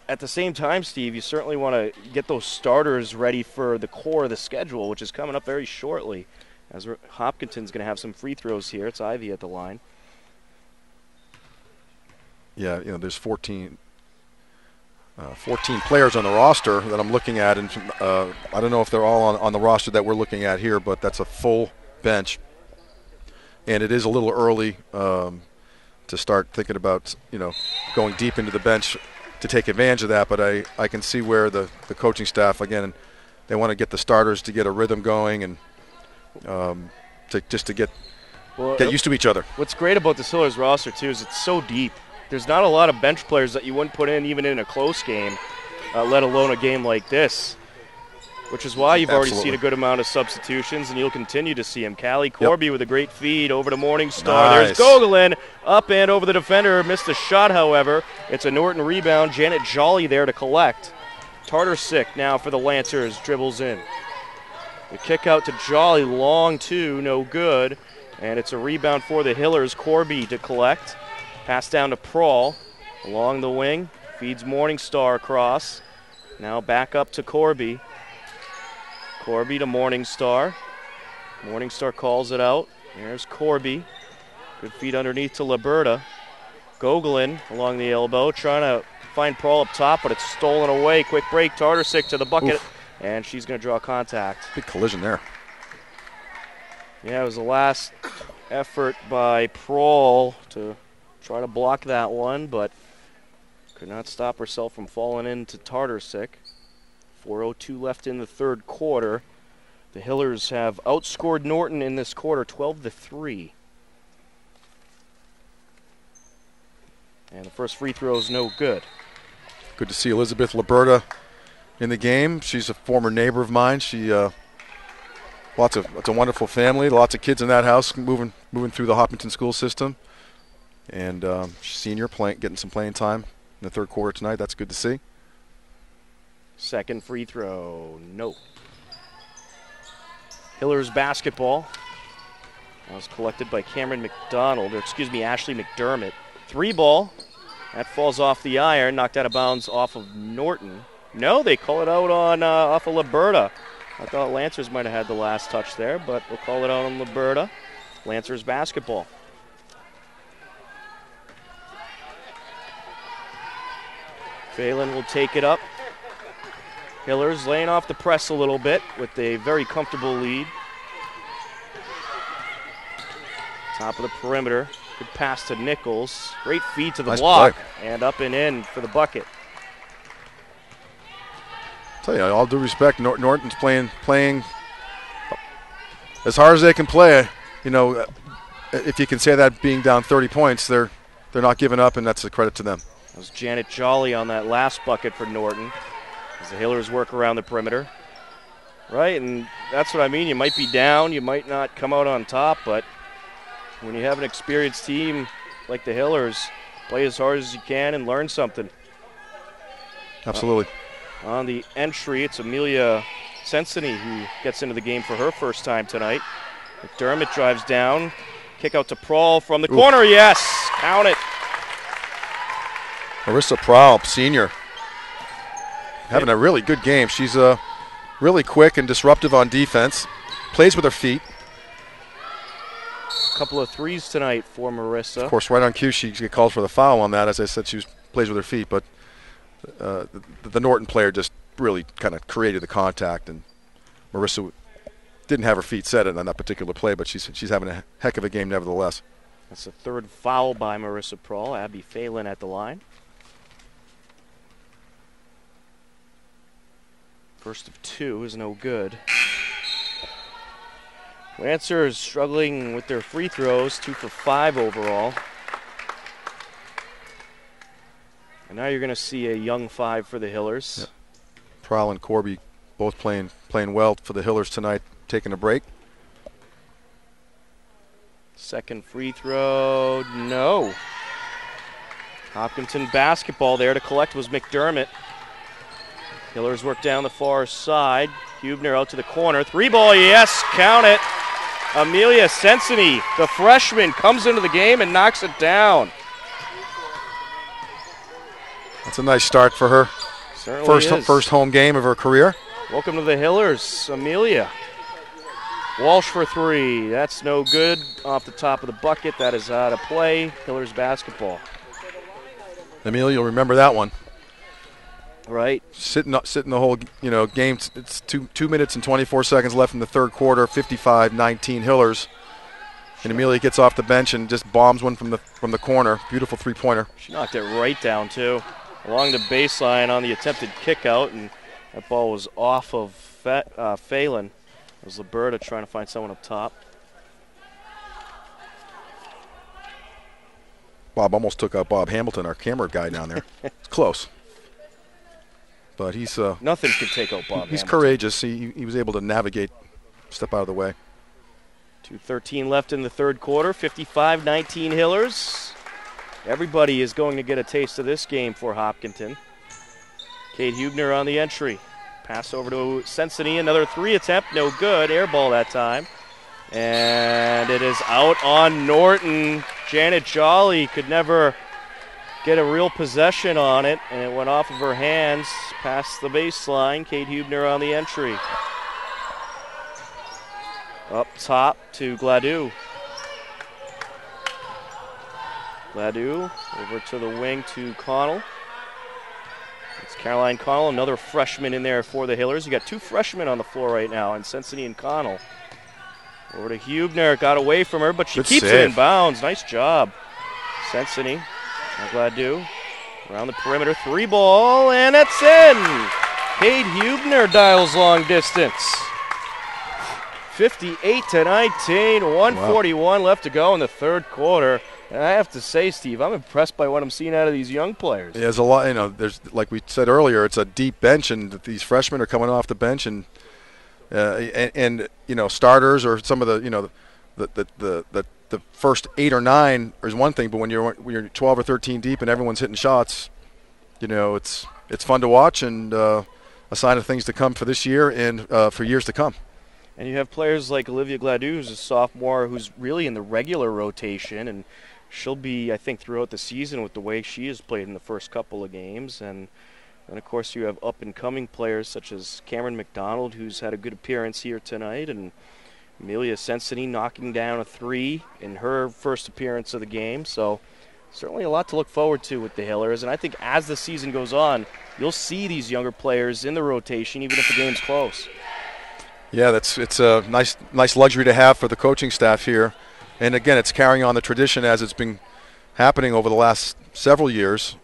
at the same time, Steve, you certainly want to get those starters ready for the core of the schedule, which is coming up very shortly. As Hopkinton's going to have some free throws here. It's Ivy at the line. Yeah, there's 14 players on the roster that I'm looking at, and I don't know if they're all on the roster that we're looking at here, but that's a full bench. And it is a little early to start thinking about, going deep into the bench to take advantage of that. But I can see where the coaching staff, again, they want to get the starters to get a rhythm going and to get used to each other. What's great about this Hillers roster, too, is it's so deep. There's not a lot of bench players that you wouldn't put in even in a close game, let alone a game like this, which is why you've already seen a good amount of substitutions, and you'll continue to see them. Callie Corby with a great feed over to Morningstar. Nice. There's Gogolin up and over the defender. Missed a shot, however. It's a Norton rebound. Janet Jolly there to collect. Tartarsic now for the Lancers. Dribbles in. The kick out to Jolly. Long two. No good. And it's a rebound for the Hillers. Corby to collect. Pass down to Prawl. Along the wing. Feeds Morningstar across. Now back up to Corby. Corby to Morningstar. Morningstar calls it out. There's Corby. Good feed underneath to Liberta. Gogolin along the elbow, trying to find Prawl up top, but it's stolen away. Quick break. Tartarsic to the bucket. Oof. And she's going to draw contact. Big collision there. Yeah, it was the last effort by Prawl to try to block that one, but could not stop herself from falling into Tartarsic. 4:02 left in the third quarter. The Hillers have outscored Norton in this quarter 12-3. And the first free throw is no good. Good to see Elizabeth Liberta in the game. She's a former neighbor of mine. She it's a wonderful family. Lots of kids in that house moving through the Hopkinton school system. And senior getting some playing time in the third quarter tonight. That's good to see. Second free throw, no. Hillers basketball. That was collected by Ashley McDermott. Three ball. That falls off the iron, knocked out of bounds off of Norton. No, they call it out on off of Liberta. I thought Lancers might have had the last touch there, but we'll call it out on Liberta. Lancers basketball. Phelan will take it up. Hillers laying off the press a little bit with a very comfortable lead. Top of the perimeter. Good pass to Nichols. Great feed to the block. Play. And up and in for the bucket. Tell you, all due respect, Norton's playing as hard as they can play. You know, if you can say that being down 30 points, they're not giving up, and that's a credit to them. That was Janet Jolly on that last bucket for Norton as the Hillers work around the perimeter. Right, and that's what I mean. You might be down, you might not come out on top, but when you have an experienced team like the Hillers, play as hard as you can and learn something. Absolutely. On the entry, it's Amelia Sensini who gets into the game for her first time tonight. McDermott drives down. Kick out to Prawl from the corner. Yes, count it. Marissa Prawl, senior, having a really good game. She's really quick and disruptive on defense. Plays with her feet. A couple of threes tonight for Marissa. Of course, right on cue, she gets called for the foul on that. As I said, she plays with her feet, but the Norton player just really kind of created the contact, and Marissa didn't have her feet set on that particular play, but she's having a heck of a game nevertheless. That's the third foul by Marissa Prawl. Abby Phelan at the line. First of two is no good. Lancers struggling with their free throws, 2 for 5 overall. And now you're going to see a young 5 for the Hillers. Yep. Prawl and Corby both playing well for the Hillers tonight, taking a break. Second free throw, no. Hopkinton basketball there to collect was McDermott. Hillers work down the far side. Hubner out to the corner. Three ball, yes, count it. Amelia Sensini, the freshman, comes into the game and knocks it down. That's a nice start for her. Certainly First home game of her career. Welcome to the Hillers, Amelia. Walsh for three. That's no good. Off the top of the bucket. That is out of play. Hillers basketball. Amelia, you'll remember that one. Right. Sitting the whole game. It's 2 minutes and 24 seconds left in the third quarter. 55-19 Hillers. And Amelia gets off the bench and just bombs one from the corner. Beautiful three-pointer. She knocked it right down too. along the baseline on the attempted kick out, and that ball was off of Phelan. It was Liberta trying to find someone up top. Bob almost took out Bob Hamilton, our camera guy down there. It's close. But he's nothing can take out Bob He's Hamilton. Courageous. He was able to navigate, step out of the way. 2:13 left in the third quarter, 55-19 Hillers. Everybody is going to get a taste of this game for Hopkinton. Kate Hubner on the entry. Pass over to Sensini, another 3 attempt, no good. Air ball that time. And it is out on Norton. Janet Jolly could never get a real possession on it, and it went off of her hands past the baseline. Kate Hubner on the entry. Up top to Gladue. Gladue over to the wing to Connell. It's Caroline Connell, another freshman in there for the Hillers. You got 2 freshmen on the floor right now, and Sensini and Connell. Over to Hubner, got away from her, but she keeps it in bounds. Nice job. Sensini, and Gladue, around the perimeter, 3 ball, and it's in! Kate Hubner dials long distance. 58-19, 141 left to go in the third quarter. And I have to say, Steve, I'm impressed by what I'm seeing out of these young players. Yeah, there's a lot, there's, like we said earlier, it's a deep bench, and these freshmen are coming off the bench, and starters or some of the, the first 8 or 9 is one thing, but when you're 12 or 13 deep and everyone's hitting shots, it's fun to watch, and a sign of things to come for this year and for years to come. And you have players like Olivia Gladue, who's a sophomore, who's really in the regular rotation, and she'll be, I think, throughout the season with the way she has played in the first couple of games. And of course, you have up-and-coming players such as Cameron McDonald, who's had a good appearance here tonight, and Amelia Sensini knocking down a 3 in her first appearance of the game. So certainly a lot to look forward to with the Hillers. And I think as the season goes on, you'll see these younger players in the rotation, even if the game's close. Yeah, it's a nice luxury to have for the coaching staff here. And again, it's carrying on the tradition as it's been happening over the last several years.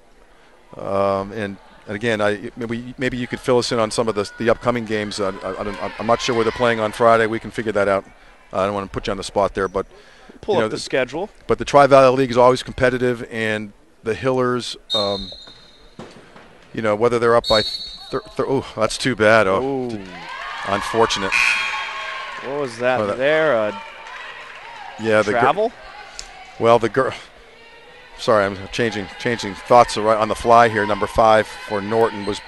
And again, maybe you could fill us in on some of the upcoming games. I'm not sure where they're playing on Friday. We can figure that out. I don't want to put you on the spot there, but pull up the schedule. But the Tri-Valley League is always competitive, and the Hillers, whether they're up by oh, that's too bad. Oh, unfortunate. What was that there? Yeah, travel? Well, the girl. Sorry, I'm changing thoughts right on the fly here. Number 5 for Norton was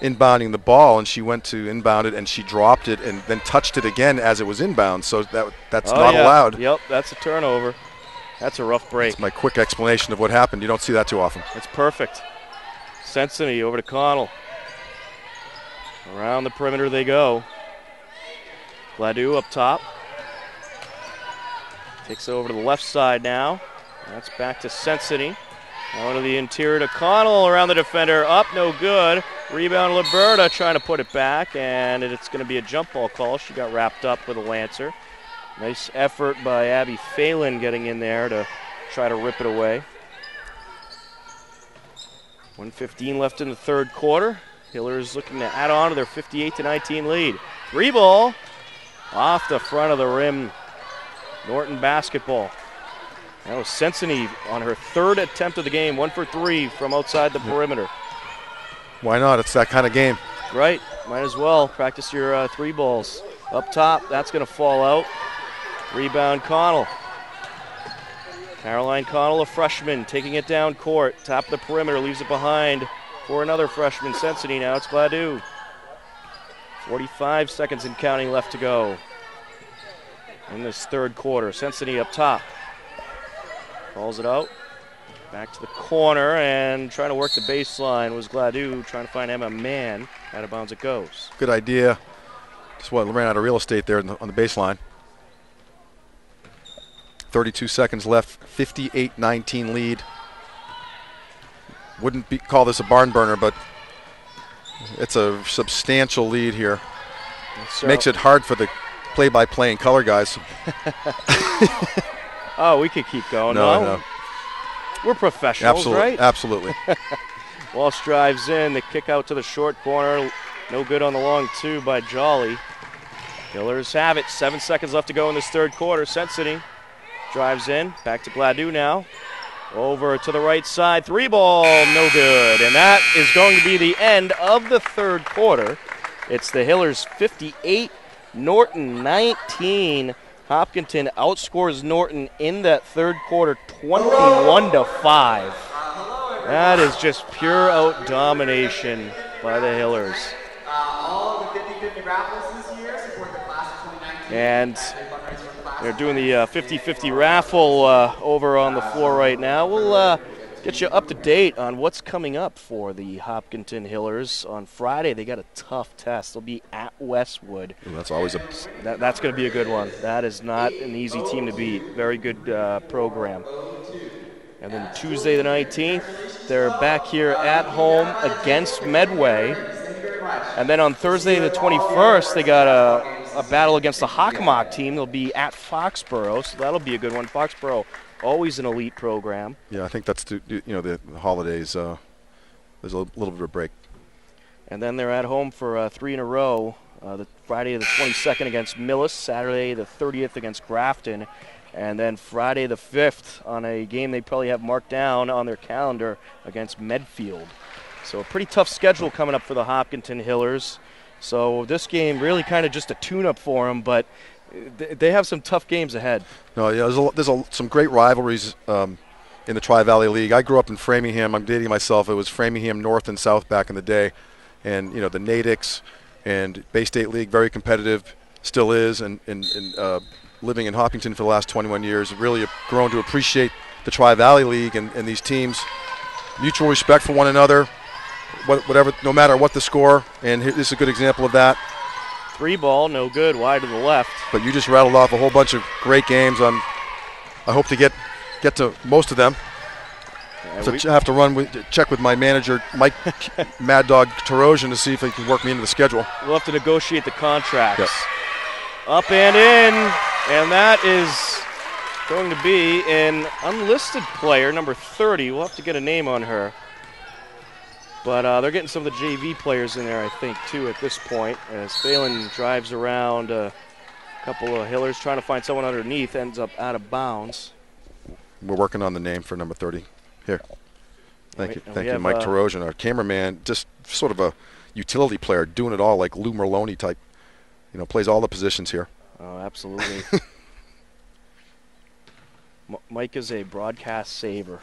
inbounding the ball, and she went to inbound it, and she dropped it and then touched it again as it was inbound. So that's not allowed. Yep, that's a turnover. That's a rough break. That's my quick explanation of what happened. You don't see that too often. It's perfect. Sensini over to Connell. Around the perimeter they go. Gladue up top. Takes it over to the left side now. That's back to Sensini. Now to the interior to Connell around the defender. Up, no good. Rebound Liberta trying to put it back, and it's going to be a jump ball call. She got wrapped up with a Lancer. Nice effort by Abby Phelan getting in there to try to rip it away. 1:15 left in the third quarter. Hillers looking to add on to their 58-19 lead. 3 ball off the front of the rim. Norton basketball. That was Sensini on her 3rd attempt of the game, 1 for 3 from outside the perimeter. Why not? It's that kind of game. Right. Might as well practice your 3 balls. Up top, that's going to fall out. Rebound Connell. Caroline Connell, a freshman, taking it down court. Top of the perimeter, leaves it behind for another freshman, Sensini. Now it's Gladue. 45 seconds and counting left to go in this third quarter. Sensini up top. Calls it out. Back to the corner, and trying to work the baseline was Gladue, trying to find Emma Mann. Out of bounds it goes. Good idea. Just ran out of real estate there on the baseline. 32 seconds left, 58-19 lead. Wouldn't call this a barn burner, but it's a substantial lead here. Makes it hard for the play-by-play and color guys. Oh, we could keep going. No. We're professionals, Absolutely. right? Absolutely. Walsh drives in. The kick out to the short corner. No good on the long two by Jolly. Hillers have it. 7 seconds left to go in this third quarter. Sensini drives in. Back to Gladue now. Over to the right side. 3-ball. No good. And that is going to be the end of the third quarter. It's the Hillers 58, Norton 19. Hopkinton outscores Norton in that third quarter 21-5. That is just pure out domination by the Hillers. All of the 50-50 raffles this year support the class of 2019. And they're doing the 50-50 raffle over on the floor right now. We'll get you up to date on what's coming up for the Hopkinton Hillers. On Friday, they got a tough test. They'll be at Westwood. Ooh, that's always a... That's going to be a good one. That is not an easy team to beat. Very good program. And then Tuesday the 19th, they're back here at home against Medway. And then on Thursday the 21st, they got a battle against the Hockomock team. They'll be at Foxborough, so that'll be a good one. Foxborough, always an elite program. Yeah, I think that's the holidays. There's a little bit of a break. And then they're at home for 3 in a row. The Friday the 22nd against Millis, Saturday the 30th against Grafton, and then Friday the 5th on a game they probably have marked down on their calendar against Medfield. So a pretty tough schedule coming up for the Hopkinton Hillers. So this game really kind of just a tune-up for them, but they have some tough games ahead. No, yeah, there's some great rivalries in the Tri-Valley League. I grew up in Framingham. I'm dating myself. It was Framingham North and South back in the day. And, you know, the Natics and Bay State League, very competitive, still is. And living in Hopkinton for the last 21 years, really grown to appreciate the Tri-Valley League and these teams. Mutual respect for one another. Whatever, no matter what the score, and this is a good example of that. 3-ball, no good, wide to the left. But you just rattled off a whole bunch of great games. I hope to get to most of them. So I have to check with my manager, Mike Mad Dog Tarosian, to see if he can work me into the schedule. We'll have to negotiate the contracts. Yep. Up and in, and that is going to be an unlisted player, number 30. We'll have to get a name on her. But they're getting some of the JV players in there, I think, too, at this point. As Phelan drives around a couple of Hillers, trying to find someone underneath, ends up out of bounds. We're working on the name for number 30. Here. Thank you, Mike Tarosian, our cameraman, just sort of a utility player, doing it all like Lou Merlone type. You know, plays all the positions here. Oh, absolutely. Mike is a broadcast saver.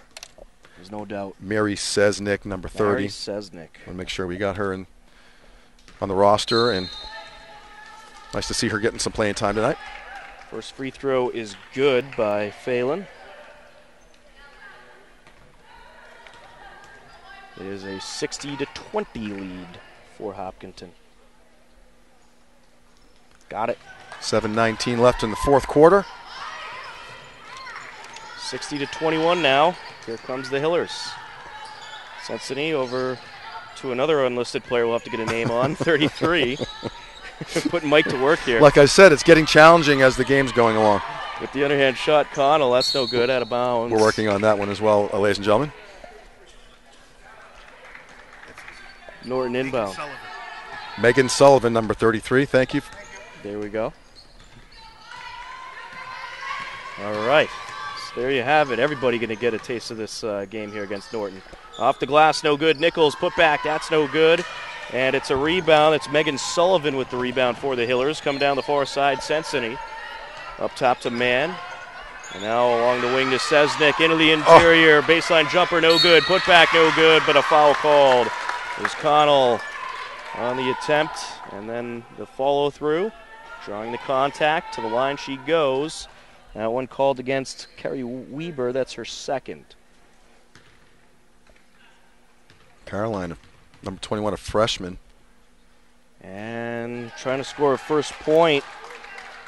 There's no doubt. Mary Sesnick, number 30. Mary Sesnick. Want to make sure we got her on the roster, and nice to see her getting some playing time tonight. First free throw is good by Phelan. It is a 60-20 lead for Hopkinton. Got it. 7:19 left in the fourth quarter. 60-21 now. Here comes the Hillers. Sensini over to another unlisted player we'll have to get a name on, 33. Putting Mike to work here. Like I said, it's getting challenging as the game's going along. With the underhand shot, Connell, that's no good, out of bounds. We're working on that one as well, ladies and gentlemen. Norton inbound. Megan Sullivan, number 33. Thank you. There we go. All right. So there you have it. Everybody going to get a taste of this game here against Norton. Off the glass, no good. Nichols put back. That's no good. And it's a rebound. It's Megan Sullivan with the rebound for the Hillers. Come down the far side, Sensini. Up top to Mann. And now along the wing to Sesnick. Into the interior. Baseline jumper, no good. Put back, no good. But a foul called. There's Connell on the attempt. And then the follow through. Drawing the contact. To the line she goes. That one called against Carrie Weber. That's her second. Caroline, number 21, a freshman. And trying to score a first point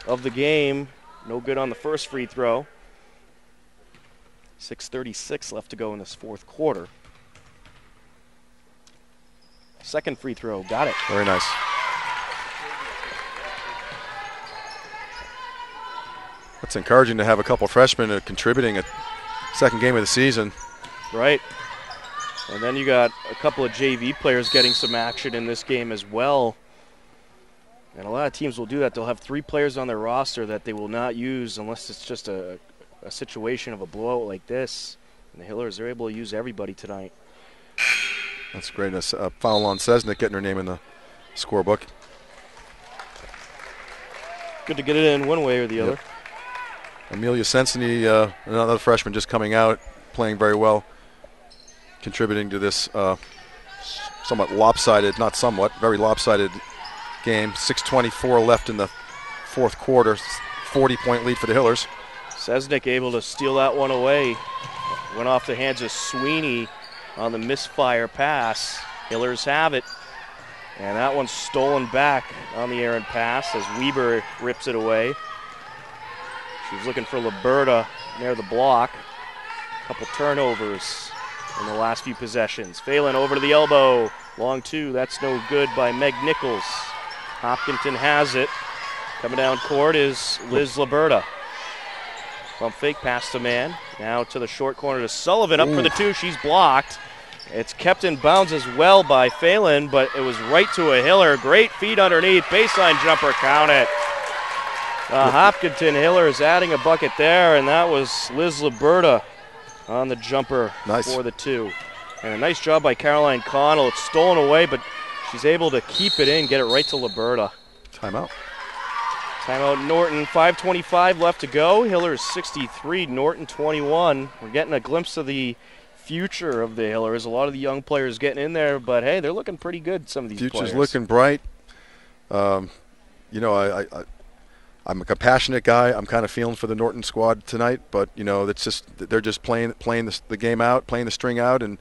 of the game. No good on the first free throw. 6:36 left to go in this fourth quarter. Second free throw, got it. Very nice. It's encouraging to have a couple freshmen contributing a second game of the season. Right. And then you got a couple of JV players getting some action in this game as well. And a lot of teams will do that. They'll have 3 players on their roster that they will not use unless it's just a situation of a blowout like this. And the Hillers are able to use everybody tonight. That's great. A foul on Sesnick, getting her name in the scorebook. Good to get it in one way or the other. Amelia Sensini, another freshman just coming out, playing very well, contributing to this somewhat lopsided, not somewhat, very lopsided game. 6:24 left in the fourth quarter, 40-point lead for the Hillers. Sesnick able to steal that one away. Went off the hands of Sweeney on the misfire pass. Hillers have it. And that one's stolen back on the errant pass as Weber rips it away. She's looking for Liberta near the block. A couple turnovers in the last few possessions. Phelan over to the elbow. Long 2, that's no good by Meg Nichols. Hopkinton has it. Coming down court is Liz Liberta. Pump fake past the man. Now to the short corner to Sullivan. Up for the 2. She's blocked. It's kept in bounds as well by Phelan, but it was right to a Hiller. Great feed underneath. Baseline jumper, count it. Hopkinton Hillers adding a bucket there, and that was Liz Liberta on the jumper for the 2. And a nice job by Caroline Connell. It's stolen away, but she's able to keep it in, get it right to Liberta. Timeout. Timeout Norton, 5:25 left to go. Hillers 63, Norton 21. We're getting a glimpse of the future of the Hillers. A lot of the young players getting in there, but hey, they're looking pretty good, some of these Future's players. looking bright. You know, I'm a compassionate guy. I'm kind of feeling for the Norton squad tonight, but you know, it's just they're just playing the game out, playing the string out, and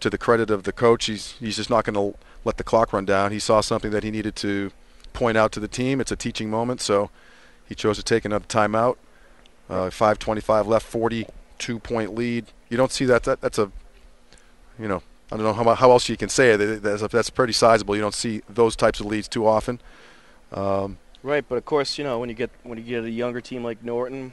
to the credit of the coach, he's just not going to let the clock run down. He saw something that he needed to point out to the team. It's a teaching moment, so he chose to take another timeout. 5:25 left, 42-point lead. You don't see that. That's a, you know, I don't know how else you can say it. That's pretty sizable. You don't see those types of leads too often. Right, but of course, you know, when you get a younger team like Norton,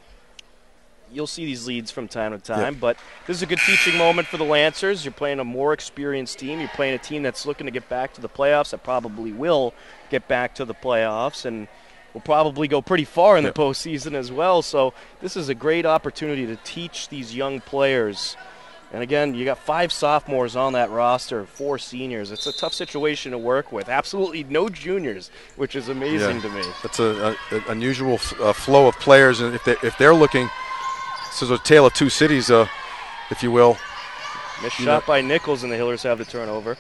you'll see these leads from time to time. Yep. But this is a good teaching moment for the Lancers. You're playing a more experienced team. You're playing a team that's looking to get back to the playoffs. That probably will get back to the playoffs, and will probably go pretty far in the postseason as well. So this is a great opportunity to teach these young players. And again, you got 5 sophomores on that roster, 4 seniors. It's a tough situation to work with. Absolutely no juniors, which is amazing to me. That's an unusual flow of players, and if they're looking, this is a tale of 2 cities, if you will. Missed shot by Nichols, and the Hillers have the turnover.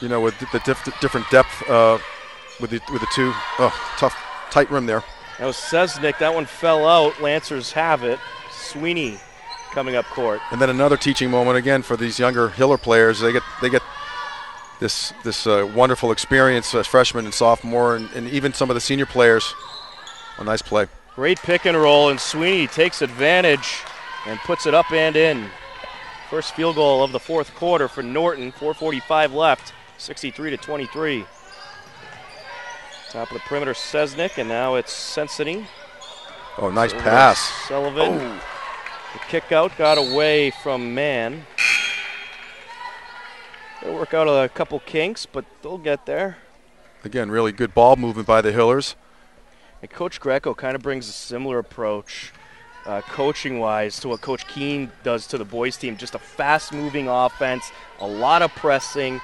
You know, with the different depth with the 2, tough, tight rim there. That was Sesnick. That one fell out. Lancers have it. Sweeney coming up court. And then another teaching moment again for these younger Hiller players. They get this wonderful experience as freshmen and sophomore, and even some of the senior players. A nice play. Great pick and roll, and Sweeney takes advantage and puts it up and in. First field goal of the fourth quarter for Norton. 4:45 left. 63-23. Top of the perimeter, Sesnick, and now it's Sensini. Oh, nice pass. Sullivan. Oh. The kick out got away from Mann. They'll work out a couple kinks, but they'll get there. Again, really good ball movement by the Hillers. And Coach Greco kind of brings a similar approach, coaching-wise, to what Coach Keene does to the boys team. Just a fast-moving offense, a lot of pressing,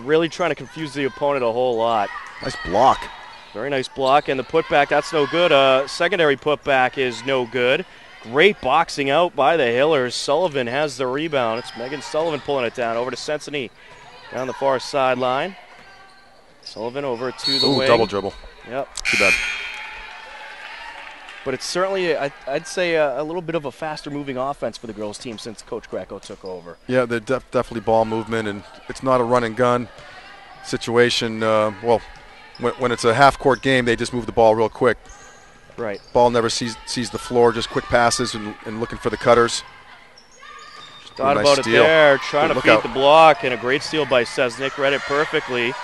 really trying to confuse the opponent a whole lot. Nice block. Very nice block, and the putback, that's no good. Secondary putback is no good. Great boxing out by the Hillers. Sullivan has the rebound. It's Megan Sullivan pulling it down over to Sensini down the far sideline. Sullivan over to the wing. Double dribble. Yep. Too bad. But it's certainly, I'd say, a little bit of a faster-moving offense for the girls' team since Coach Greco took over. Yeah, they're definitely ball movement, and it's not a run-and-gun situation. Well, when it's a half-court game, they just move the ball real quick. Right. Ball never sees the floor, just quick passes and looking for the cutters. Just thought about it there, trying to feed the block, and a great steal by Sesnick. Read it perfectly.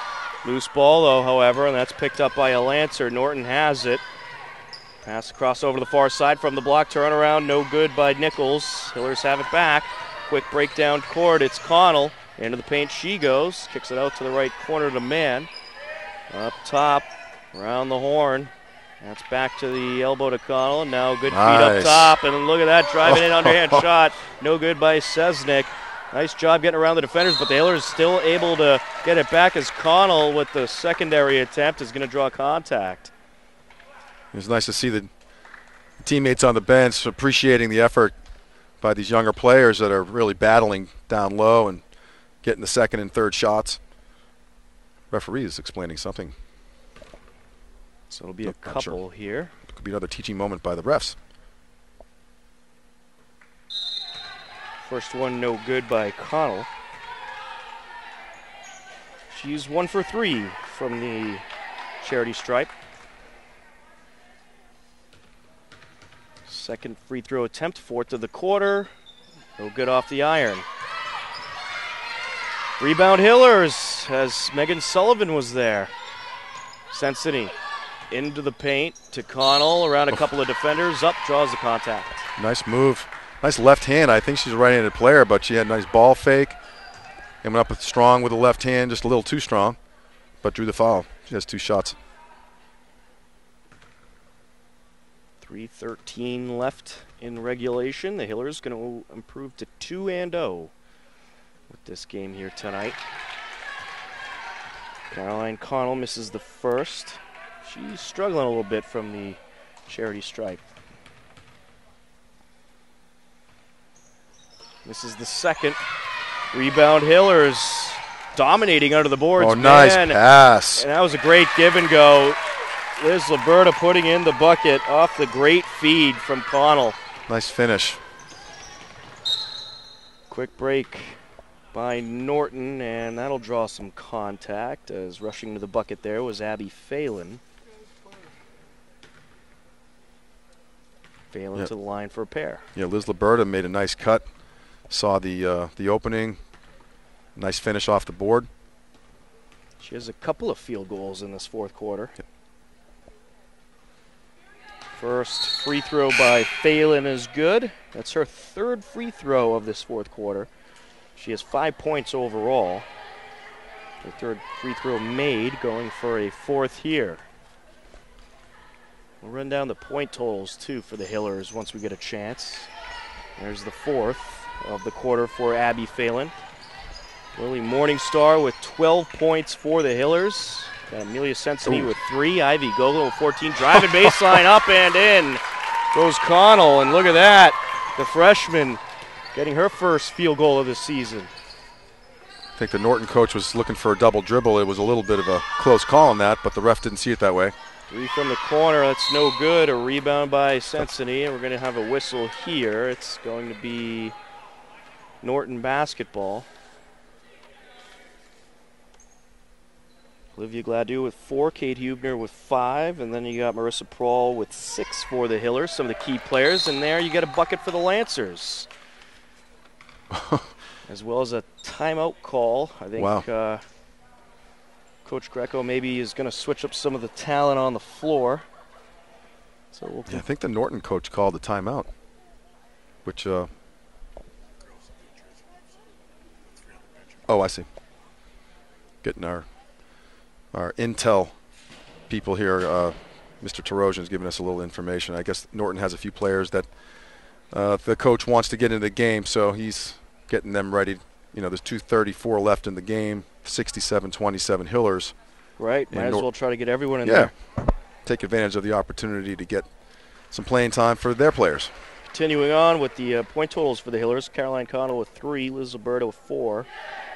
Loose ball, though, however, and that's picked up by a Lancer. Norton has it. Pass across over to the far side from the block. Turnaround, no good by Nichols. Hillers have it back. Quick breakdown court. It's Connell Into the paint she goes. Kicks it out to the right corner to Man. Up top, around the horn. That's back to the elbow to Connell. Now good feet up top. And look at that, driving in underhand shot. No good by Sesnick. Nice job getting around the defenders, but the Hillers still able to get it back as Connell with the secondary attempt is going to draw contact. It was nice to see the teammates on the bench appreciating the effort by these younger players that are really battling down low and getting the second and third shots. Referee is explaining something. So it'll be a couple here. It could be another teaching moment by the refs. First one no good by Connell. She's 1 for 3 from the charity stripe. Second free throw attempt, fourth of the quarter. No good off the iron. Rebound Hillers as Megan Sullivan was there. Sensini into the paint to Connell, around a couple of defenders, up, draws the contact. Nice move. Nice left hand. I think she's a right-handed player, but she had a nice ball fake and went up strong with the left hand, just a little too strong, but drew the foul. She has 2 shots. 3:13 left in regulation. The Hillers going to improve to 2-0 with this game here tonight. Caroline Connell misses the first. She's struggling a little bit from the charity stripe. This is the second. Rebound Hillers dominating under the boards. Oh, nice pass. And that was a great give and go. Liz Liberta putting in the bucket off the great feed from Connell. Nice finish. Quick break by Norton, and that'll draw some contact as rushing to the bucket there was Abby Phelan. Phelan to the line for a pair. Yeah, Liz Liberta made a nice cut. Saw the opening. Nice finish off the board. She has a couple of field goals in this fourth quarter. First free throw by Phelan is good. That's her third free throw of this fourth quarter. She has 5 points overall. Her third free throw made, going for a fourth here. We'll run down the point totals, too, for the Hillers once we get a chance. There's the fourth of the quarter for Abby Phelan. Lily Morningstar with 12 points for the Hillers. Got Amelia Sensini with 3. Ivy Gogol with 14. Driving baseline up and in goes Connell. And look at that. The freshman getting her first field goal of the season. I think the Norton coach was looking for a double dribble. It was a little bit of a close call on that, but the ref didn't see it that way. 3 from the corner. That's no good. A rebound by Sensini. And we're going to have a whistle here. It's going to be Norton basketball. Olivia Gladue with 4, Kate Hubner with 5, and then you got Marissa Prawl with 6 for the Hillers, some of the key players, and there you get a bucket for the Lancers. As well as a timeout call. I think Coach Greco maybe is going to switch up some of the talent on the floor. So I think the Norton coach called the timeout, which oh, I see. Getting our intel people here. Mr. Tarosian is giving us a little information. I guess Norton has a few players that the coach wants to get into the game, so he's getting them ready. You know, there's 2:34 left in the game, 67-27 Hillers. Right, might as well try to get everyone in there. Take advantage of the opportunity to get some playing time for their players. Continuing on with the point totals for the Hillers, Caroline Connell with 3, Liz Alberto with 4,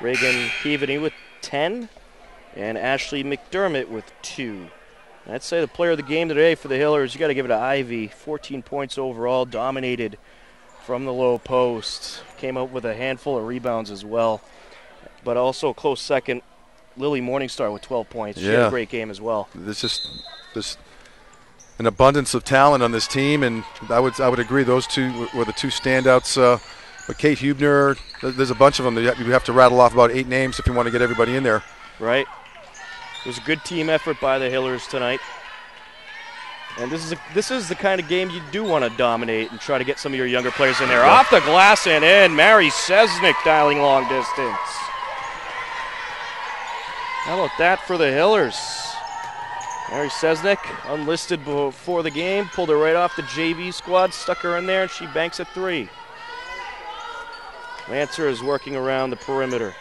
Reagan Keaveney with 10, and Ashley McDermott with 2. I'd say the player of the game today for the Hillers, you got to give it to Ivy. 14 points overall, dominated from the low post. Came out with a handful of rebounds as well. But also a close second, Lily Morningstar with 12 points. She had a great game as well. There's an abundance of talent on this team, and I would agree those two were the two standouts. But Kate Hubner, there's a bunch of them. You have to rattle off about 8 names if you want to get everybody in there. Right. It was a good team effort by the Hillers tonight. And this is the kind of game you do want to dominate and try to get some of your younger players in there. Off the glass and in. Mary Sesnick dialing long distance. How about that for the Hillers? Mary Sesnick, unlisted before the game, pulled her right off the JV squad, stuck her in there, and she banks a 3. Lancer is working around the perimeter.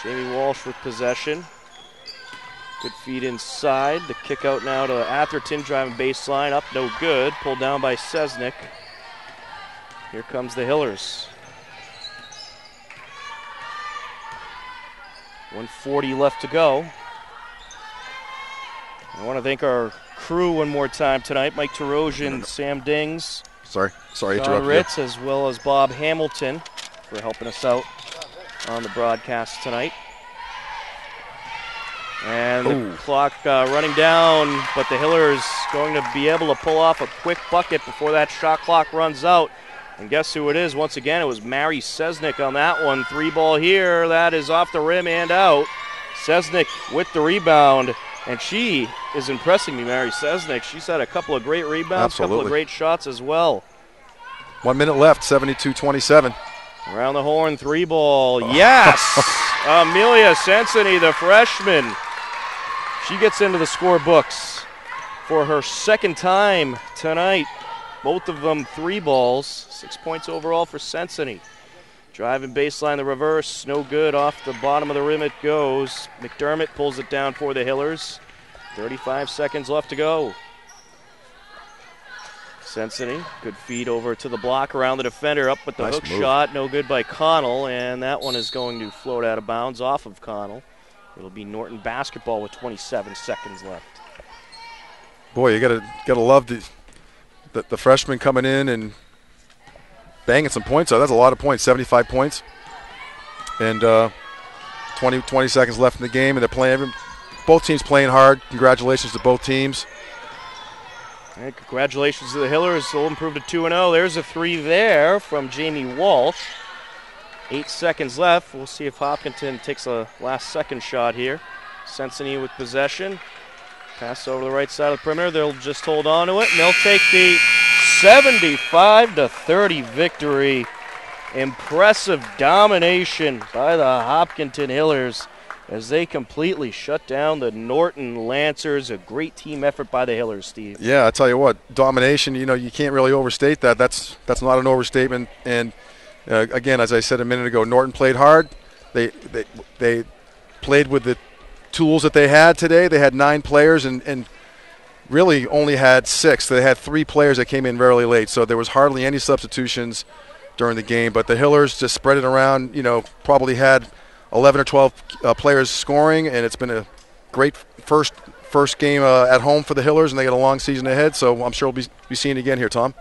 Jamie Walsh with possession. Good feed inside. The kick out now to Atherton, driving baseline, up no good. Pulled down by Sesnick. Here comes the Hillers. 1:40 left to go. I want to thank our crew one more time tonight. Mike Tarosian, Sam Dings. Sorry to John interrupt Ritz, you. as well as Bob Hamilton for helping us out on the broadcast tonight. And the clock running down, but the Hillers going to be able to pull off a quick bucket before that shot clock runs out. And guess who it is? Once again, it was Mary Sesnick on that one. 3-ball here. That is off the rim and out. Sesnick with the rebound. And she is impressing me, Mary Sesnick. She's had a couple of great rebounds, a couple of great shots as well. 1 minute left, 72-27. Around the horn, 3-ball. Yes! Amelia Sensini, the freshman. She gets into the scorebooks for her second time tonight. Both of them 3-balls. 6 points overall for Sensini. Driving baseline, the reverse, no good. Off the bottom of the rim it goes. McDermott pulls it down for the Hillers. 35 seconds left to go. Sensini, good feed over to the block around the defender, up with the hook shot, no good by Connell, and that one is going to float out of bounds off of Connell. It'll be Norton basketball with 27 seconds left. Boy, you gotta love the freshman coming in and banging some points out. That's a lot of points, 75 points. And 20 seconds left in the game, and they're playing. Both teams playing hard. Congratulations to both teams. And congratulations to the Hillers. They'll improve to 2-0. There's a 3 there from Jamie Walsh. 8 seconds left. We'll see if Hopkinton takes a last-second shot here. Sensini with possession. Pass over the right side of the perimeter. They'll just hold on to it, and they'll take the 75-30 victory. Impressive domination by the Hopkinton Hillers as they completely shut down the Norton Lancers. A great team effort by the Hillers, Steve. Yeah, I tell you what, domination, you can't really overstate that. That's not an overstatement. And again, as I said a minute ago, Norton played hard. They played with the tools that they had today. They had 9 players and really only had 6. They had 3 players that came in very late, so there was hardly any substitutions during the game. But the Hillers just spread it around, probably had 11 or 12 players scoring, and it's been a great first game at home for the Hillers, and they got a long season ahead, so I'm sure we'll be seeing it again here, Tom.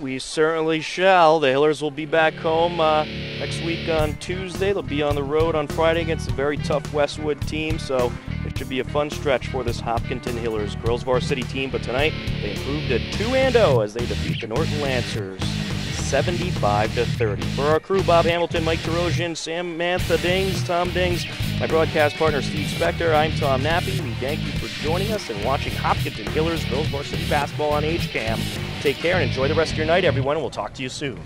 We certainly shall. The Hillers will be back home next week on Tuesday. They'll be on the road on Friday against a very tough Westwood team, so it should be a fun stretch for this Hopkinton Hillers girls varsity team. But tonight, they improved to 2-0 as they defeat the Norton Lancers 75-30. For our crew, Bob Hamilton, Mike Tarosian, Samantha Dings, Tom Dings, my broadcast partner Steve Spector, I'm Tom Nappy. We thank you for joining us and watching Hopkinton Hillers girls varsity basketball on HCAM. Take care and enjoy the rest of your night, everyone, and we'll talk to you soon.